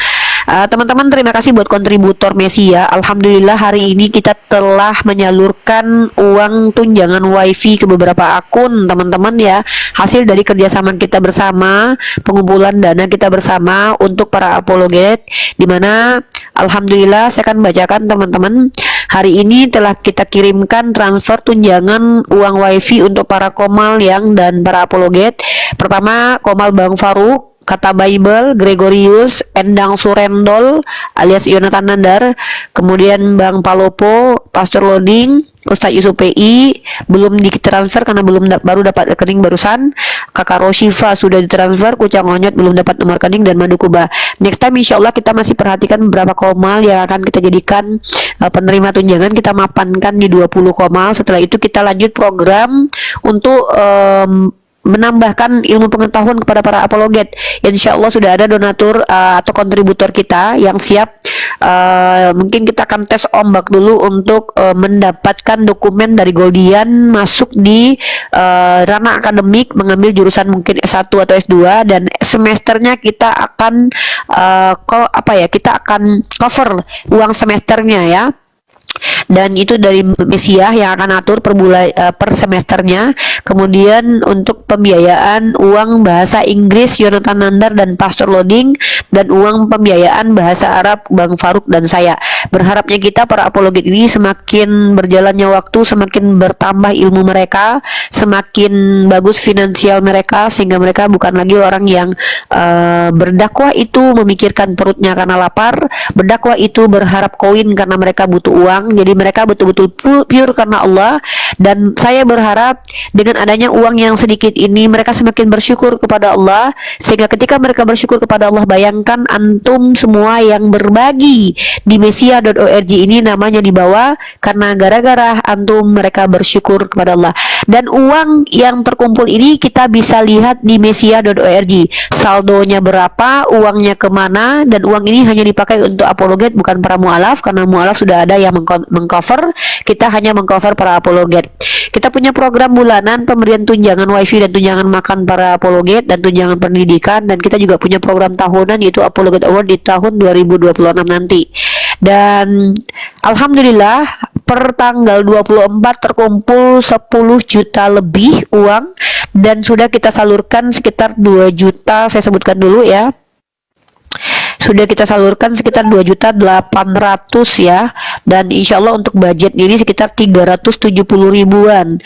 Teman-teman, terima kasih buat kontributor Mesia. Alhamdulillah hari ini kita telah menyalurkan uang tunjangan wifi ke beberapa akun teman-teman ya, hasil dari kerjasama kita bersama, pengumpulan dana kita bersama untuk para apologet, dimana alhamdulillah saya akan bacakan teman-teman. Hari ini telah kita kirimkan transfer tunjangan uang wifi untuk para komal yang dan para apologet. Pertama, komal Bang Faruk, Kata Bible, Gregorius, Endang Surendol alias Yonatan Nandar, kemudian Bang Palopo, Pastor Loading, Ustadz Yusuf PI belum ditransfer karena baru dapat rekening barusan. Kakak Roshifa sudah ditransfer, Kucang Onyot belum dapat nomor rekening, dan Madu Kuba. Next time insya Allah kita masih perhatikan beberapa komal yang akan kita jadikan penerima tunjangan, kita mapankan di 20 komal. Setelah itu kita lanjut program untuk menambahkan ilmu pengetahuan kepada para apologet. Insya Allah sudah ada donatur atau kontributor kita yang siap. Mungkin kita akan tes ombak dulu untuk mendapatkan dokumen dari Goldian masuk di ranah akademik, mengambil jurusan mungkin S1 atau S2, dan semesternya kita akan kita akan cover uang semesternya ya. Dan itu dari Mesia yang akan atur per semesternya. Kemudian untuk pembiayaan uang bahasa Inggris Yonatan Nandar dan Pastor Loading, dan uang pembiayaan bahasa Arab Bang Faruk dan saya. Berharapnya kita para apologet ini semakin berjalannya waktu, semakin bertambah ilmu mereka, semakin bagus finansial mereka, sehingga mereka bukan lagi orang yang berdakwah itu memikirkan perutnya karena lapar, berdakwah itu berharap koin karena mereka butuh uang. Jadi mereka betul-betul pure karena Allah. Dan saya berharap dengan adanya uang yang sedikit ini, mereka semakin bersyukur kepada Allah, sehingga ketika mereka bersyukur kepada Allah, bayangkan antum semua yang berbagi di mesia.org ini namanya dibawa karena gara-gara antum mereka bersyukur kepada Allah. Dan uang yang terkumpul ini kita bisa lihat di mesia.org, saldonya berapa, uangnya kemana, dan uang ini hanya dipakai untuk apologet, bukan para mu'alaf, karena mu'alaf sudah ada yang mengcover, kita hanya mengcover para apologet. Kita punya program bulanan pemberian tunjangan wifi dan tunjangan makan para apologet dan tunjangan pendidikan, dan kita juga punya program tahunan yaitu Apologet Award di tahun 2026 nanti. Dan alhamdulillah per tanggal 24 terkumpul 10 juta lebih uang dan sudah kita salurkan sekitar 2 juta, saya sebutkan dulu ya. Sudah kita salurkan sekitar 2.800.000 ya, dan insya Allah untuk budget ini sekitar 370 ribuan,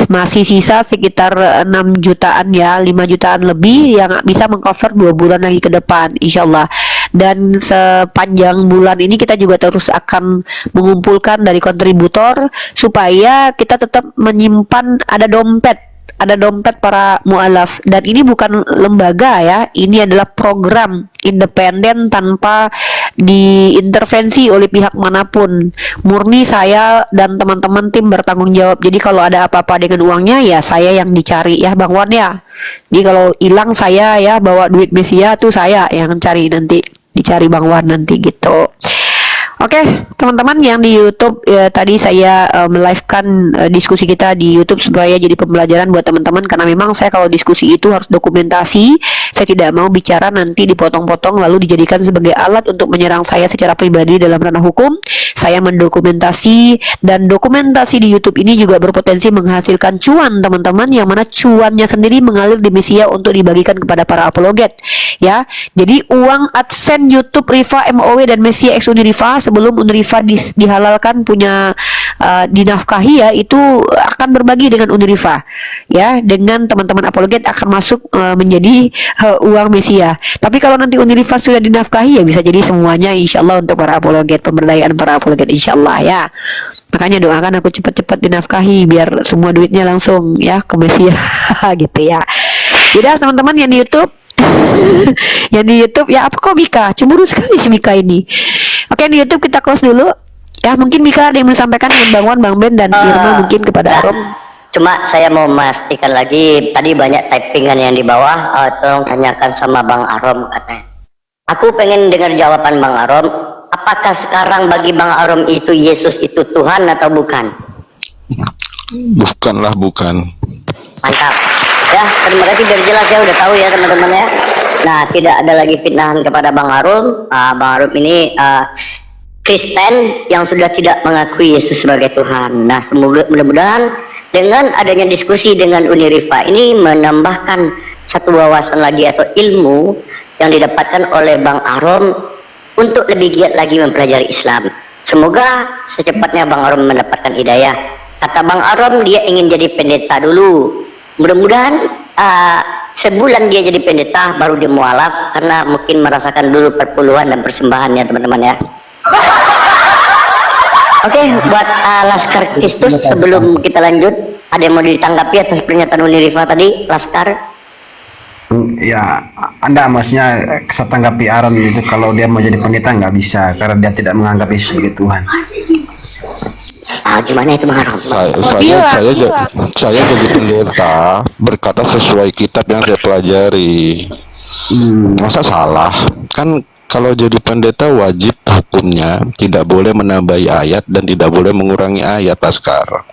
masih sisa sekitar 6 jutaan ya, 5 jutaan lebih yang bisa mengcover 2 bulan lagi ke depan insya Allah. Dan sepanjang bulan ini kita juga terus akan mengumpulkan dari kontributor supaya kita tetap menyimpan ada dompet para mualaf, dan ini bukan lembaga ya, ini adalah program independen tanpa diintervensi oleh pihak manapun, murni saya dan teman-teman tim bertanggung jawab. Jadi kalau ada apa-apa dengan uangnya ya saya yang dicari ya Bang Wan ya, jadi kalau hilang saya ya, bawa duit Mesia tuh saya yang cari, nanti dicari Bang Wan nanti gitu. Oke, teman-teman yang di YouTube ya, tadi saya melivekan diskusi kita di YouTube supaya jadi pembelajaran buat teman-teman, karena memang saya kalau diskusi itu harus dokumentasi. Saya tidak mau bicara nanti dipotong-potong lalu dijadikan sebagai alat untuk menyerang saya secara pribadi dalam ranah hukum. Saya mendokumentasi, dan dokumentasi di YouTube ini juga berpotensi menghasilkan cuan teman-teman, yang mana cuannya sendiri mengalir di Mesia untuk dibagikan kepada para apologet ya. Jadi uang AdSense YouTube Rifa MOW dan Mesia X Unirifa sebelum Unirifa dihalalkan punya dinafkahi ya, itu akan berbagi dengan Unirifa ya, dengan teman-teman apologet akan masuk menjadi uang Mesia. Tapi kalau nanti Unirifa sudah dinafkahi ya bisa jadi semuanya insya Allah untuk para apologet, pemberdayaan para apologet insya Allah ya. Makanya doakan aku cepat-cepat dinafkahi biar semua duitnya langsung ya ke Mesia gitu ya. Jadi teman-teman yang di YouTube yang di YouTube ya, apa kok Mika cemburu sekali si Mika ini. Oke, di YouTube kita close dulu ya. Mungkin Mika ada yang disampaikan dengan Bang Wan, Bang Ben dan Irma mungkin kepada Arom. Cuma saya mau memastikan lagi, tadi banyak typingan yang di bawah, tolong tanyakan sama Bang Arom katanya. Aku pengen dengar jawaban Bang Arom, apakah sekarang bagi Bang Arom itu Yesus itu Tuhan atau bukan? Bukanlah, bukan. Mantap. Ya, terima kasih, biar jelas ya, udah tahu ya teman-teman ya. Nah, tidak ada lagi fitnahan kepada Bang Arum. Bang Arum ini Kristen yang sudah tidak mengakui Yesus sebagai Tuhan. Nah, semoga mudah-mudahan dengan adanya diskusi dengan Unirifa ini menambahkan satu wawasan lagi atau ilmu yang didapatkan oleh Bang Arum untuk lebih giat lagi mempelajari Islam. Semoga secepatnya Bang Arum mendapatkan hidayah. Kata Bang Arum dia ingin jadi pendeta dulu. Mudah-mudahan sebulan dia jadi pendeta baru dia mualaf, karena mungkin merasakan dulu perpuluhan dan persembahannya teman-teman ya. Oke, buat Laskar Kristus sebelum kita lanjut, ada yang mau ditanggapi atas pernyataan Unirifa tadi, Laskar? Ya, Anda maksudnya saya tanggapi Aaron itu kalau dia mau jadi pendeta nggak bisa karena dia tidak menganggap Yesus sebagai Tuhan. Gimana itu Bang Arom? Saya jadi pendeta berkata sesuai kitab yang saya pelajari. Masa salah? Kan kalau jadi pendeta wajib hukumnya tidak boleh menambahi ayat dan tidak boleh mengurangi ayat, Laskar.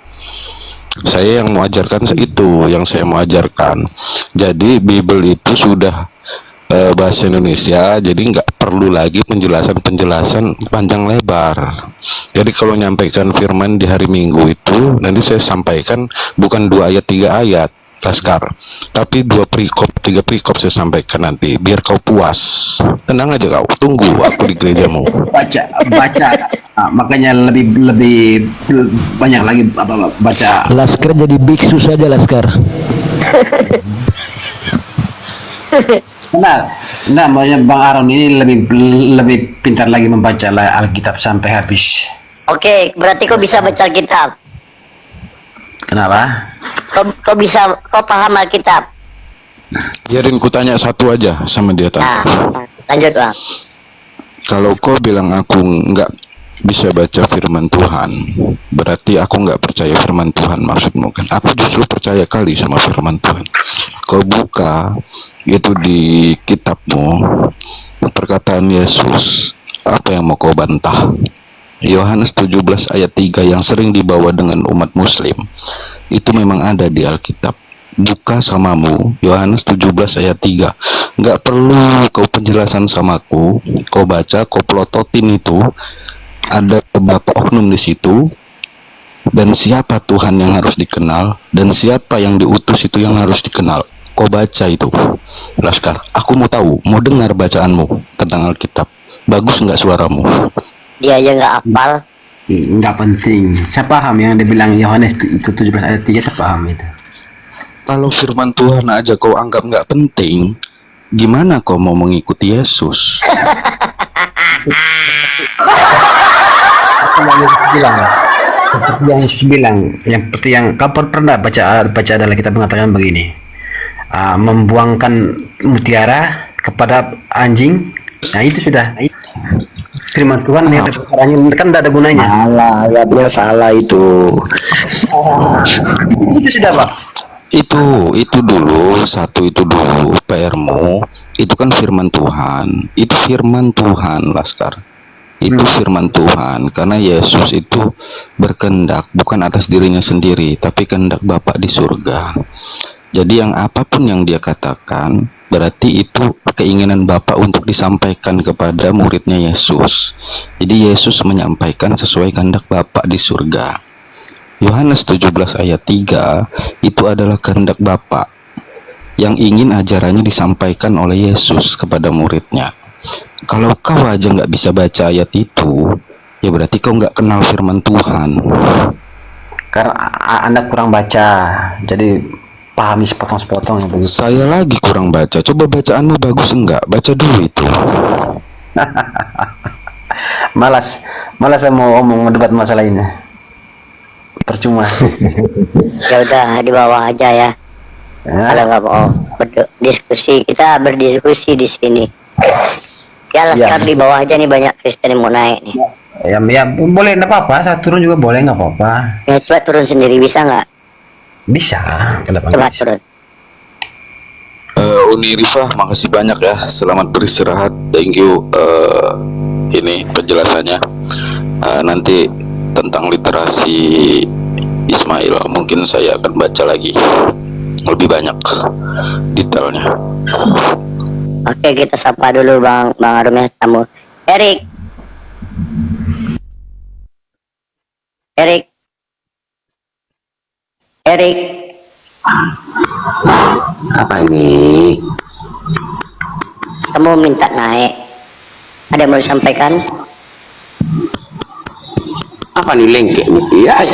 Saya yang mengajarkan itu, yang saya mengajarkan. Jadi Bible itu sudah bahasa Indonesia, jadi nggak perlu lagi penjelasan panjang lebar. Jadi kalau nyampaikan firman di hari Minggu itu nanti saya sampaikan bukan 2 ayat 3 ayat, Laskar, tapi 2 perikop 3 perikop saya sampaikan nanti biar kau puas. Tenang aja kau, tunggu aku di gerejamu. Baca makanya lebih banyak lagi baca. Laskar jadi biksu saja, Laskar. Nah, maksudnya Bang Aron ini lebih pintar lagi membaca Alkitab sampai habis. Oke, berarti kau bisa baca Alkitab. Kenapa? Kau paham Alkitab. Biarin ku tanya satu aja sama dia tadi. Lanjut Bang. Kalau kau bilang aku nggak bisa baca firman Tuhan, berarti aku nggak percaya firman Tuhan maksudmu kan? Aku justru percaya kali sama firman Tuhan. Kau buka itu di kitabmu perkataan Yesus, apa yang mau kau bantah? Yohanes 17 ayat 3 yang sering dibawa dengan umat muslim itu memang ada di Alkitab. Buka samamu, Yohanes 17 ayat 3. Nggak perlu kau penjelasan samaku, kau baca, kau pelototin itu. Ada beberapa oknum di situ, dan siapa Tuhan yang harus dikenal, dan siapa yang diutus itu yang harus dikenal. Kau baca itu, Laskar. Aku mau tahu, mau dengar bacaanmu tentang Alkitab. Bagus nggak suaramu? Dia aja nggak hafal. Nggak penting. Saya paham yang dibilang Yohanes itu 17 ayat 3, saya paham itu. Kalau firman Tuhan aja kau anggap nggak penting, gimana kau mau mengikuti Yesus? Seperti yang Yesus bilang, yang seperti yang kau pernah baca adalah kita mengatakan begini, membuangkan mutiara kepada anjing. Nah itu sudah firman Tuhan yang kan tidak ada gunanya. Salah, ayatnya salah itu. Itu sudah Pak. Itu dulu PR-mu. Itu kan firman Tuhan. Itu firman Tuhan, Laskar. Itu firman Tuhan, karena Yesus itu berkehendak bukan atas dirinya sendiri, tapi kehendak Bapa di surga. Jadi yang apapun yang dia katakan, berarti itu keinginan Bapa untuk disampaikan kepada muridnya Yesus. Jadi Yesus menyampaikan sesuai kehendak Bapa di surga. Yohanes 17 ayat 3 itu adalah kehendak Bapa yang ingin ajarannya disampaikan oleh Yesus kepada muridnya. Kalau kau aja nggak bisa baca ayat itu, ya berarti kau nggak kenal firman Tuhan. Karena Anda kurang baca, jadi pahami sepotong-sepotong yang begitu. Saya lagi kurang baca. Coba bacaanmu bagus enggak? Baca dulu itu. Malas saya mau omong debat masalah ini. Percuma. Ya udah di bawah aja ya. Kalau nggak mau diskusi, kita berdiskusi di sini. Ya Laskar di bawah aja nih, banyak Kristen yang mau naik nih. Ya boleh, nggak apa-apa. Saya turun juga boleh, nggak apa-apa. Ya coba turun sendiri, bisa nggak? Bisa. Kenapa Coba nggak bisa? turun. Uni Rifah, makasih banyak ya. Selamat beristirahat. Thank you. Ini penjelasannya. Nanti tentang literasi Ismail mungkin saya akan baca lagi lebih banyak detailnya. Oke, kita sapa dulu Bang Arum ya, tamu. Erik. Apa ini? Kamu minta naik. Ada yang mau disampaikan? Apa nih lengket nih?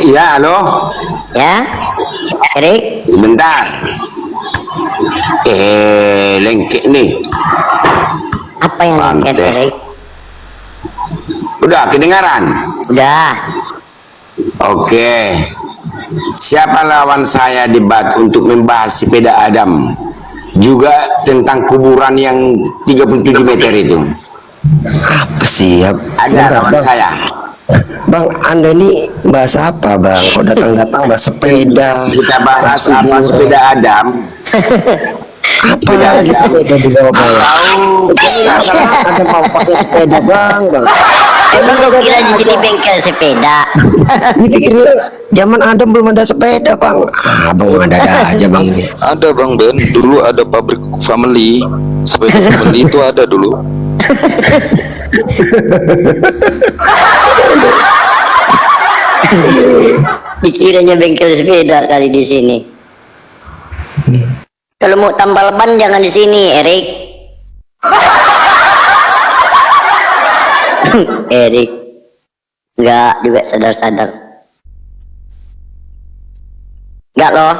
Iya, halo. Ya, Erik. Bentar. Lengket nih. Apa yang lengket, Pantes. Erik? Udah kedengaran? Udah. Oke. Siapa lawan saya debat untuk membahas sepeda Adam? Juga tentang kuburan yang 37 meter itu. Apa sih ya? Ada lawan saya. Bang, Anda ini bahas apa, Bang? Kok datang-datang bahas sepeda? Kita bahas apa sepeda Adam? Apa lagi sepeda di bawah-bawah? Ada mau pakai sepeda, Bang? Emang kau kira di sini bengkel sepeda? Ini pikirnya zaman Adam belum ada sepeda, Bang. Bang ada aja, Bang. Ini. Ada Bang Ben, dulu ada pabrik family. Sepeda family itu ada dulu. Dikiranya bengkel sepeda kali di sini. Kalau mau tambal ban jangan di sini, Erik. Erik nggak juga sadar-sadar. Nggak loh.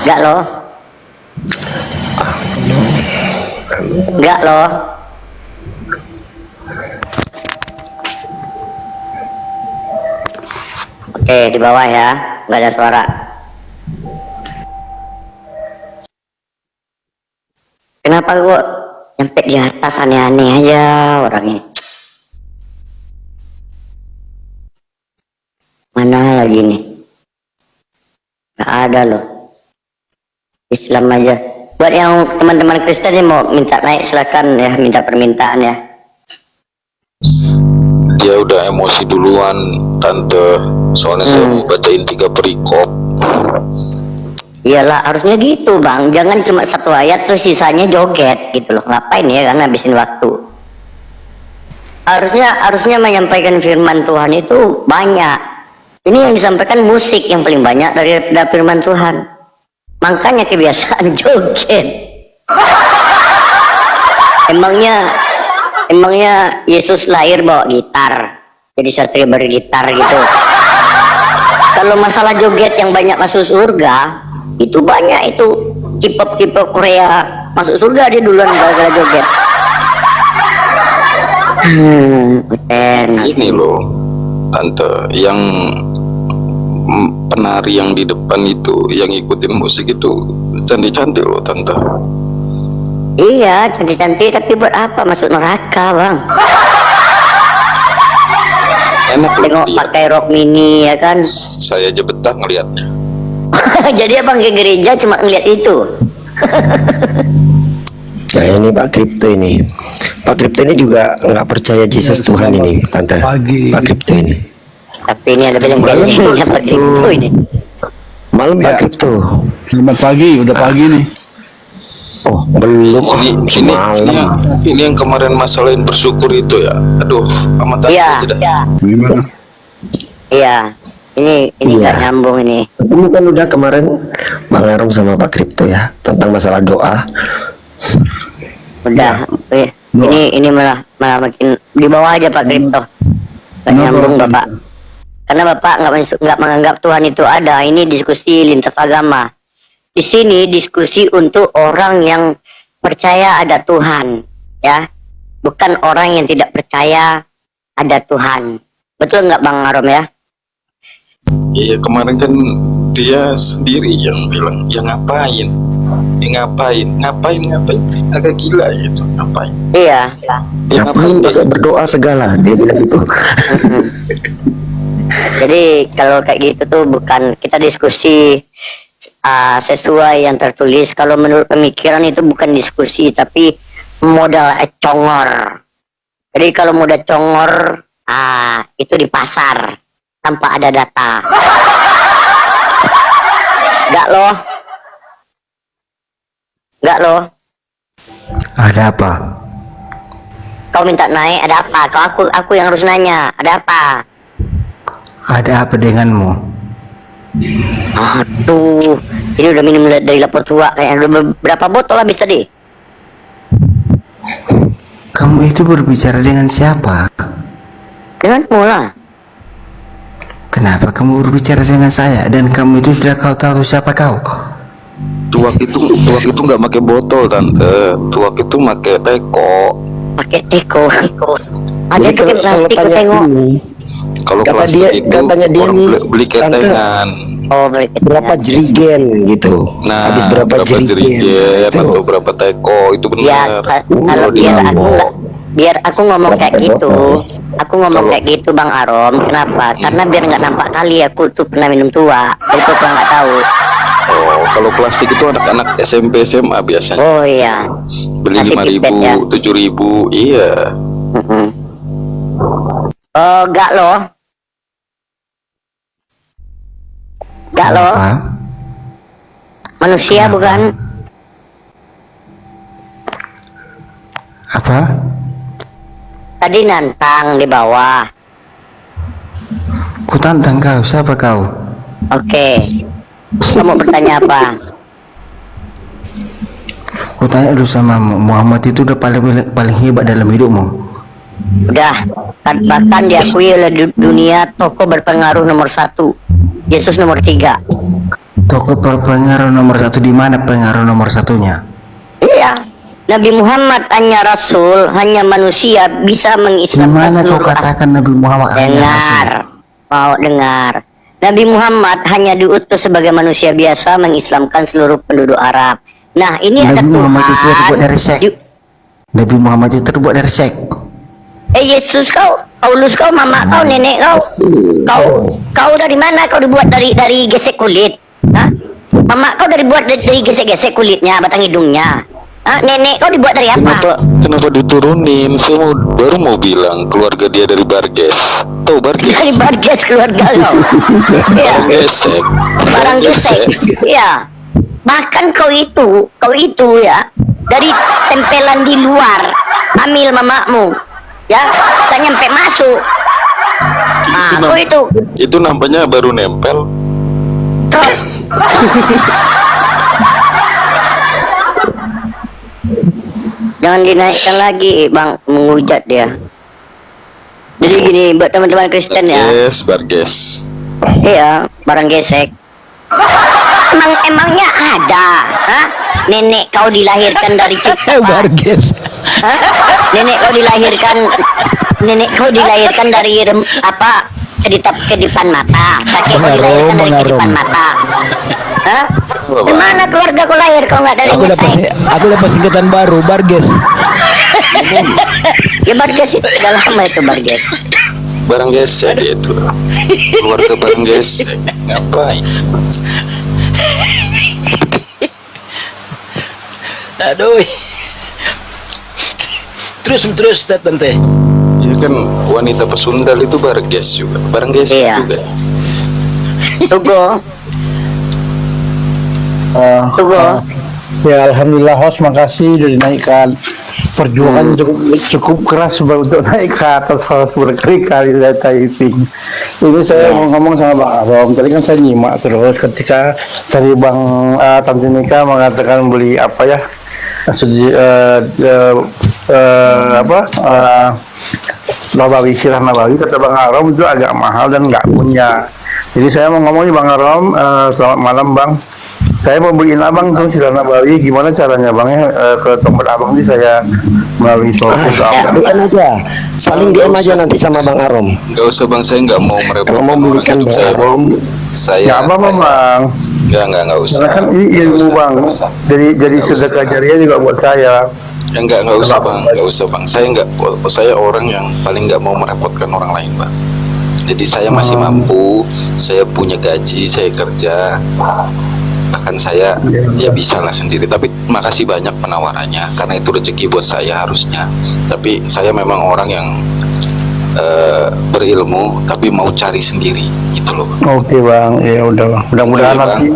Nggak loh. Nggak loh. Oke, di bawah ya, nggak ada suara. Kenapa gua nyampe di atas, aneh-aneh aja orang ini. Mana lagi nih? Nggak ada loh. Islam aja. Buat yang teman-teman Kristen yang mau minta naik, silakan ya, minta permintaan ya. dia udah emosi duluan tante, soalnya saya mau bacain 3 perikop. Iyalah harusnya gitu bang, jangan cuma 1 ayat terus sisanya joget gitu loh, ngapain ya kan ngabisin waktu. Harusnya menyampaikan firman Tuhan itu banyak. Ini yang disampaikan musik yang paling banyak dari firman Tuhan, makanya kebiasaan joget. Emangnya Yesus lahir bawa gitar, jadi satria bergitar gitu. Kalau masalah joget yang banyak masuk surga, itu banyak itu K-pop Korea masuk surga dia duluan gara-gara joget. Ini loh tante, yang penari yang di depan itu yang ikutin musik itu cantik-cantik loh tante. Iya cantik-cantik, tapi buat apa masuk neraka bang? Enak loh Tengok dia. pakai rok mini ya kan. Saya aja betah ngelihatnya. Jadi abang ke gereja cuma ngeliat itu. Nah ini Pak Kripto ini. Pak Kripto ini juga nggak percaya Yesus Tuhan ini, Tante. Pak Kripto ini. Tapi ini ada beleng-belengnya pakai itu ini. Malam Pak Kripto. Selamat pagi, udah pagi nih. Oh belum. Ini Semalam. ini yang kemarin masalahin bersyukur itu ya. Aduh, amat Iya, tidak. Gimana? iya. Ini Iya. nggak nyambung ini. Ini kan udah kemarin Bang Arum sama Pak Kripto ya tentang masalah doa. Udah. Ini malah makin di bawah aja Pak Kripto. Nggak nyambung Bapak. Karena Bapak nggak menganggap Tuhan itu ada. Ini diskusi lintas agama. Di sini diskusi untuk orang yang percaya ada Tuhan, ya, bukan orang yang tidak percaya ada Tuhan. Betul nggak Bang Arom ya? Iya, kemarin kan dia sendiri yang bilang, ya ngapain? Ya ngapain? Agak gila gitu, ngapain? Iya. Ya Ngapain pakai berdoa segala? Dia bilang gitu. Jadi kalau kayak gitu tuh bukan kita diskusi sesuai yang tertulis. Kalau menurut pemikiran itu bukan diskusi tapi modal congor. Jadi kalau modal congor itu di pasar tanpa ada data. Enggak loh. Ada apa? Kau minta naik ada apa? Aku yang harus nanya ada apa? Ada apa denganmu? Aduh, ini udah minum dari lapor tua kayak udah berapa botol habis tadi? Kamu itu berbicara dengan siapa? Denganmu lah. Kenapa kamu berbicara dengan saya? Dan kamu itu sudah kau tahu siapa kau? Tuak itu nggak pakai botol tante, tuak itu pakai teko. Pakai teko. Ada pakai plastik aku tengok. Kalau Kata plastik dia, itu katanya dia orang nih, beli ketengan. Oh, berarti Berapa jerigen gitu? Nah, Habis berapa jerigen? Itu. atau berapa teko itu Ya, benar. kalau biar aku ngomong kayak gitu. Aku ngomong kayak gitu Bang Arom. Kenapa? Karena biar nggak nampak kali aku tuh pernah minum tua. Itu aku nggak tahu. Oh, kalau plastik itu anak-anak SMP SMA biasanya. Oh iya. Beli Kasih 5.000, feedback ya. 7.000, iya. Oh, enggak loh. Manusia Kenapa? bukan? Apa? Tadi nantang di bawah. Ku tantang kau, siapa kau? Oke. Kamu bertanya apa? Ku tanya dulu sama Muhammad itu udah paling hebat dalam hidupmu. Udah, bahkan diakui oleh dunia tokoh berpengaruh nomor 1. Yesus nomor 3. Tokoh berpengaruh nomor 1 di mana pengaruh nomor satunya? Iya. Nabi Muhammad hanya rasul, hanya manusia bisa Di mengislamkan mana kau seluruh katakan Nabi Muhammad hanya rasul? Dengar. Mau dengar. Nabi Muhammad hanya diutus sebagai manusia biasa mengislamkan seluruh penduduk Arab. Nah, ini ada Nabi Muhammad itu Tuhan. terbuat dari sek. Nabi Muhammad itu terbuat dari sek. Yesus kau, Paulus kau, mama kau, nenek kau dari mana? Kau dibuat dari gesek kulit? Hah? Mama kau dibuat dari gesek-gesek kulitnya, batang hidungnya. Nenek kau dibuat dari apa? kenapa diturunin? Saya baru mau bilang keluarga dia dari Barges. Tahu Barges? Dari Barges keluarga lo. Iya. Gesek. Barang gesek. Iya. Bahkan kau itu ya, dari tempelan di luar, hamil mamamu, ya, tak nyampe masuk. Nah, kau itu Itu nampaknya baru nempel. terus. Jangan dinaikkan lagi, Bang, menghujat dia. Jadi gini, buat teman-teman Kristen ya. Barges, Barges. Iya, barang gesek. Emangnya ada, hah? Nenek kau dilahirkan dari Cikupa. Barges. Hah? Nenek kau dilahirkan dari kedipan mata. Kakek kau dilahirkan dari kedipan mata. Hah? Di mana keluarga kau lahir kau nggak dari Nyesai? Aku dapat singkatan baru, Barges. Ya Barges itu udah lama itu Barges. Barang gesek dia itu. Keluarga barang gesek. Ngapain? Aduh. Terus tante. Ini kan wanita pesundal itu Barges juga. Barang gesek Iya. juga. Tunggu. Ya alhamdulillah host, makasih udah dinaikkan. Perjuangan cukup keras untuk naik ke atas host, berkali-kali saya typing. Ini saya mau ngomong sama Bang Arom. Tadi kan saya nyimak terus ketika tadi Tante Nika mengatakan beli apa ya? Nabawi, sirah Nabawi, kata Bang Arom itu agak mahal dan nggak punya. Jadi saya mau ngomongnya Bang Arom, selamat malam Bang. Saya mau beliin abang tuh sirah Nabawi, gimana caranya Bang ya? Ke tempat abang sih saya melalui Shopee atau apa? DM aja, saling DM aja nanti sama Bang Arom. Gak usah bang, saya nggak mau Kalau merepotkan mau orang belikan hidup Bang saya. Arom, Saya Ya apa Bang? nggak usah. Karena kan ini ilmu Bang, jadi sedekah jariah juga buat saya. Ya nggak usah bang. Saya orang yang paling nggak mau merepotkan orang lain bang. Jadi saya masih mampu, saya punya gaji, saya kerja, bahkan saya ya bisa lah sendiri. Tapi makasih banyak penawarannya, karena itu rezeki buat saya harusnya. Tapi saya memang orang yang berilmu, tapi mau cari sendiri, gitu loh bang. Oke Bang, ya udah Bang. Mudah-mudahan Oke, nanti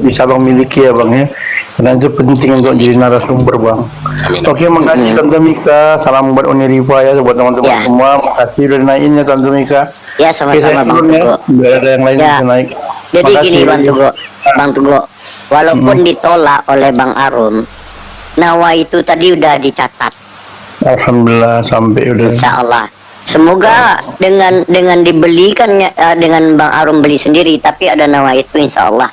bisa Bang miliki ya Bang ya. Karena itu penting untuk jadi narasumber Bang. Amin. Oke, makasih Tante Mika. Salam buat Uni Riva ya, buat teman-teman Ya. semua. Makasih udah naikin ya Tante Mika. Ya Oke, saya sama-sama Bang turun ya. Tugo. Biar ada yang lain Ya. bisa naik. Jadi Makasih. gini Bang Tugo, walaupun ditolak oleh Bang Arum, Nawa itu tadi udah dicatat, Alhamdulillah sampai udah. Insya Allah. Semoga dengan dibelikannya dengan Bang Arum beli sendiri, tapi ada Nawa itu Insya Allah.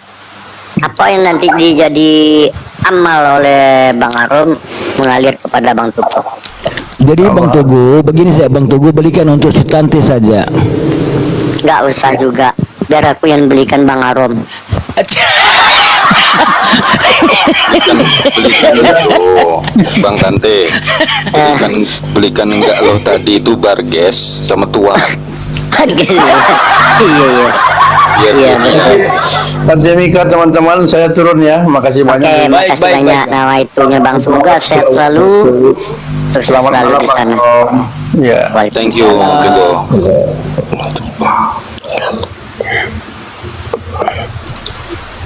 Apa yang nanti dijadi amal oleh Bang Arum mengalir kepada Bang Tugo. Jadi Bang Tugu, begini saya Bang Tugu belikan untuk si Tante saja. Nggak usah juga, biar aku yang belikan Bang Arum. Belikan itu bang Tante, belikan enggak loh tadi itu Barges sama Tuan. Iya. Biar Iya, dia betul. Tante Mika, teman-teman, saya turun ya. Makasih Oke, banyak. makasih banyak Nawa itunya Bang. Semoga sehat selalu, sukses Selamat selalu malam di Bang sana. Arom. Ya. thank you Tugo.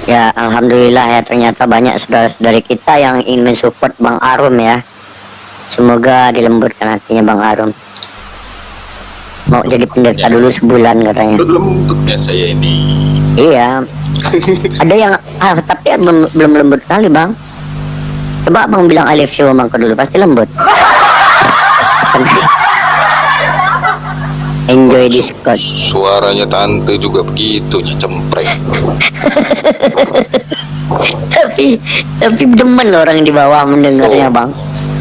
Ya, alhamdulillah ya, ternyata banyak saudara-saudari kita yang ingin mensupport Bang Arum ya. Semoga dilembutkan hatinya Bang Arum. Mau jadi pendeta dulu sebulan katanya. Belum ya saya ini. Iya. Ada yang tapi belum lembut kali Bang. Coba Bang bilang I love you Bang ke dulu, pasti lembut. Enjoy Discord. Suaranya tante juga begitu, cempreng. tapi demen loh orang di bawah mendengarnya Bang.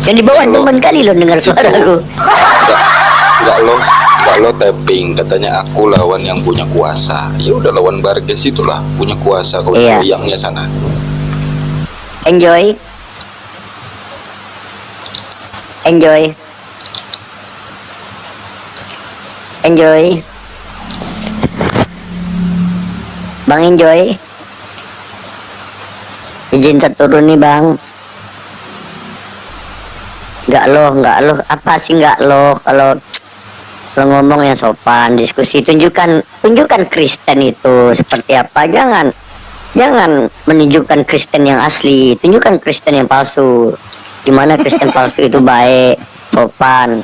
Yang di bawah demen kali loh dengar suaraku. Enggak lo tapping, katanya aku lawan yang punya kuasa. Ya udah lawan Barges itulah punya kuasa, kau Iya. goyangnya sana. Enjoy. Bang enjoy. Izin turun nih Bang. Nggak loh, apa sih nggak loh? Kalau ngomong yang sopan, diskusi, tunjukkan Kristen itu seperti apa. Jangan menunjukkan Kristen yang asli, tunjukkan Kristen yang palsu. Gimana Kristen palsu itu baik, sopan.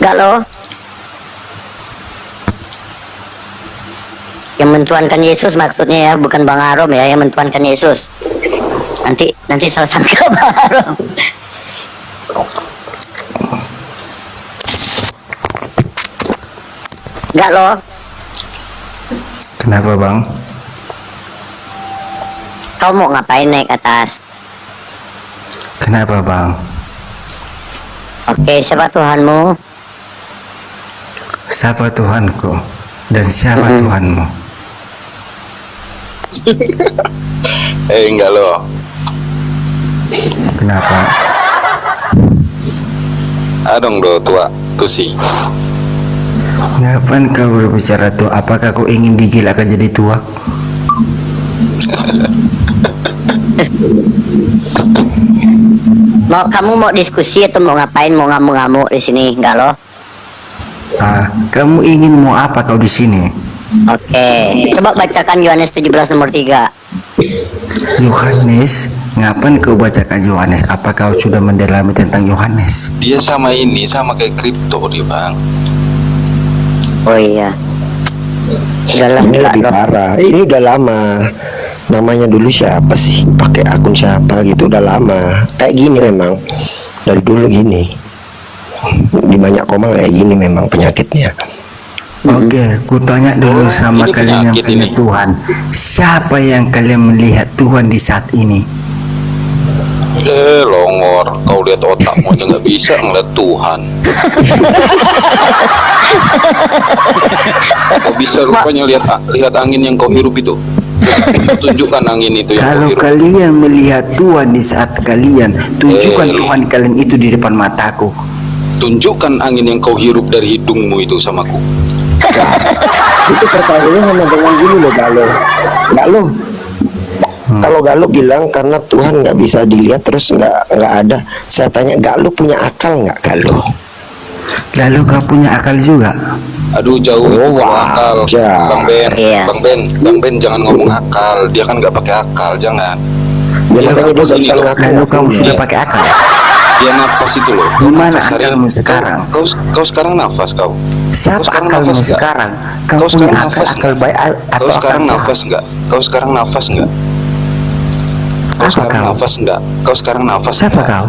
Nggak loh. Yang mentuhankan Yesus maksudnya ya, bukan Bang Arom ya, yang mentuhankan Yesus. Nanti salah sangka Bang Arom. Enggak loh. Kenapa bang? Kau mau ngapain naik atas? Kenapa bang? Oke, siapa Tuhanmu? Siapa Tuhanku? Dan siapa Tuhanmu? Enggak loh. Kenapa? Adong do tua tusi. Ngapain kau berbicara tuh? Apakah kau ingin digilakan jadi tuak? Kamu mau diskusi atau mau ngapain? Mau ngamuk-ngamuk di sini? Enggak loh. Kamu ingin mau apa kau di sini? Oke, coba bacakan Yohanes 17 nomor 3. Yohanes, ngapain kau bacakan Yohanes? Apa kau sudah mendalami tentang Yohanes? Dia sama kayak kripto dia bang. Oh iya. Udah Ini lebih parah. Ini udah lama. Namanya dulu siapa sih? Pakai akun siapa gitu? Udah lama. Kayak gini memang. Dari dulu gini. Di banyak koma kayak gini memang penyakitnya. Oke, ku tanya dulu sama ini kalian yang penyakit punya ini. Tuhan. Siapa yang kalian melihat Tuhan di saat ini? Longor, kau lihat otakmu aja nggak bisa ngeliat Tuhan. Kau bisa rupanya lihat angin yang kau hirup itu. Tunjukkan angin itu yang Kalau kau hirup. kalian melihat Tuhan di saat kalian, tunjukkan Tuhan kalian itu di depan mataku. Tunjukkan angin yang kau hirup dari hidungmu itu samaku. Itu pertanyaannya sama dengan gini loh, Galo. Kalau Galo bilang karena Tuhan nggak bisa dilihat terus nggak ada. Saya tanya, Galo punya akal nggak, Galo? Lalu kau punya akal juga? Aduh jauh itu kalau akal. Bang Ben, Iya. Bang Ben jangan ngomong akal. Dia kan nggak pakai akal, jangan. Ya, Dia makanya dia nafas ini bisa loh. ngaku. Lalu kamu sudah pakai akal? Dia nafas itu loh. Di mana Nafas hari akalmu ini. sekarang? Kau sekarang nafas kau. Siapa Kau sekarang akalmu nafas nggak? sekarang? Kau Kau punya sekarang akal nafas akal baik Kau atau akal sekarang jahat? nafas nggak? Kau sekarang nafas nggak? Kau Apa sekarang kau? nafas nggak? Kau sekarang nafas Siapa nggak? kau?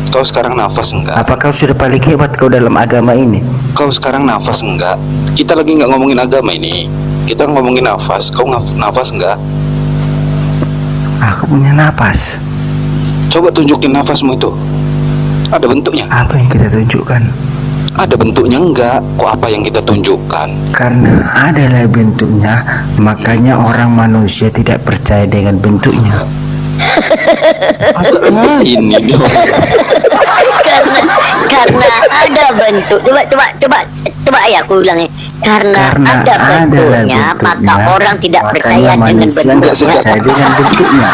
Kau sekarang nafas nggak? Apa kau sudah paling hebat kau dalam agama ini? Kau sekarang nafas nggak? Kita lagi nggak ngomongin agama ini. Kita ngomongin nafas. Kau nafas nggak? Aku punya napas. Coba tunjukin nafasmu itu. Ada bentuknya? Apa yang kita tunjukkan? Ada bentuknya enggak? Kok apa yang kita tunjukkan? Karena adalah bentuknya, makanya orang manusia tidak percaya dengan bentuknya. Agak lain ini. karena ada bentuk. Coba ya aku ulang nih. Karena ada bentuknya, maka orang tidak percaya dengan bentuknya. Percaya dengan bentuknya.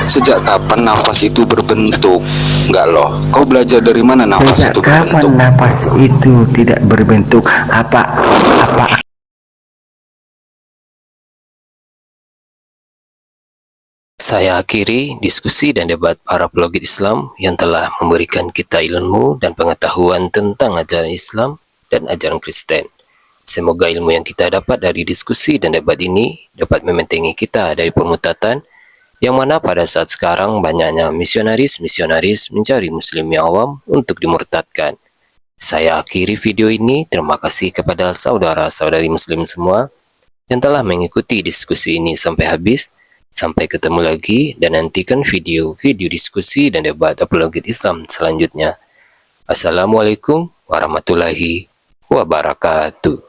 Sejak kapan nafas itu berbentuk? Enggak loh. Kau belajar dari mana nafas Sejak itu kapan berbentuk? napas itu tidak berbentuk? Apa Saya akhiri diskusi dan debat para apologet Islam yang telah memberikan kita ilmu dan pengetahuan tentang ajaran Islam dan ajaran Kristen. Semoga ilmu yang kita dapat dari diskusi dan debat ini dapat membentengi kita dari permutatan yang mana pada saat sekarang banyaknya misionaris mencari muslim yang awam untuk dimurtadkan. Saya akhiri video ini. Terima kasih kepada saudara-saudari muslim semua yang telah mengikuti diskusi ini sampai habis. Sampai ketemu lagi dan nantikan video-video diskusi dan debat apologet Islam selanjutnya. Assalamualaikum warahmatullahi wabarakatuh.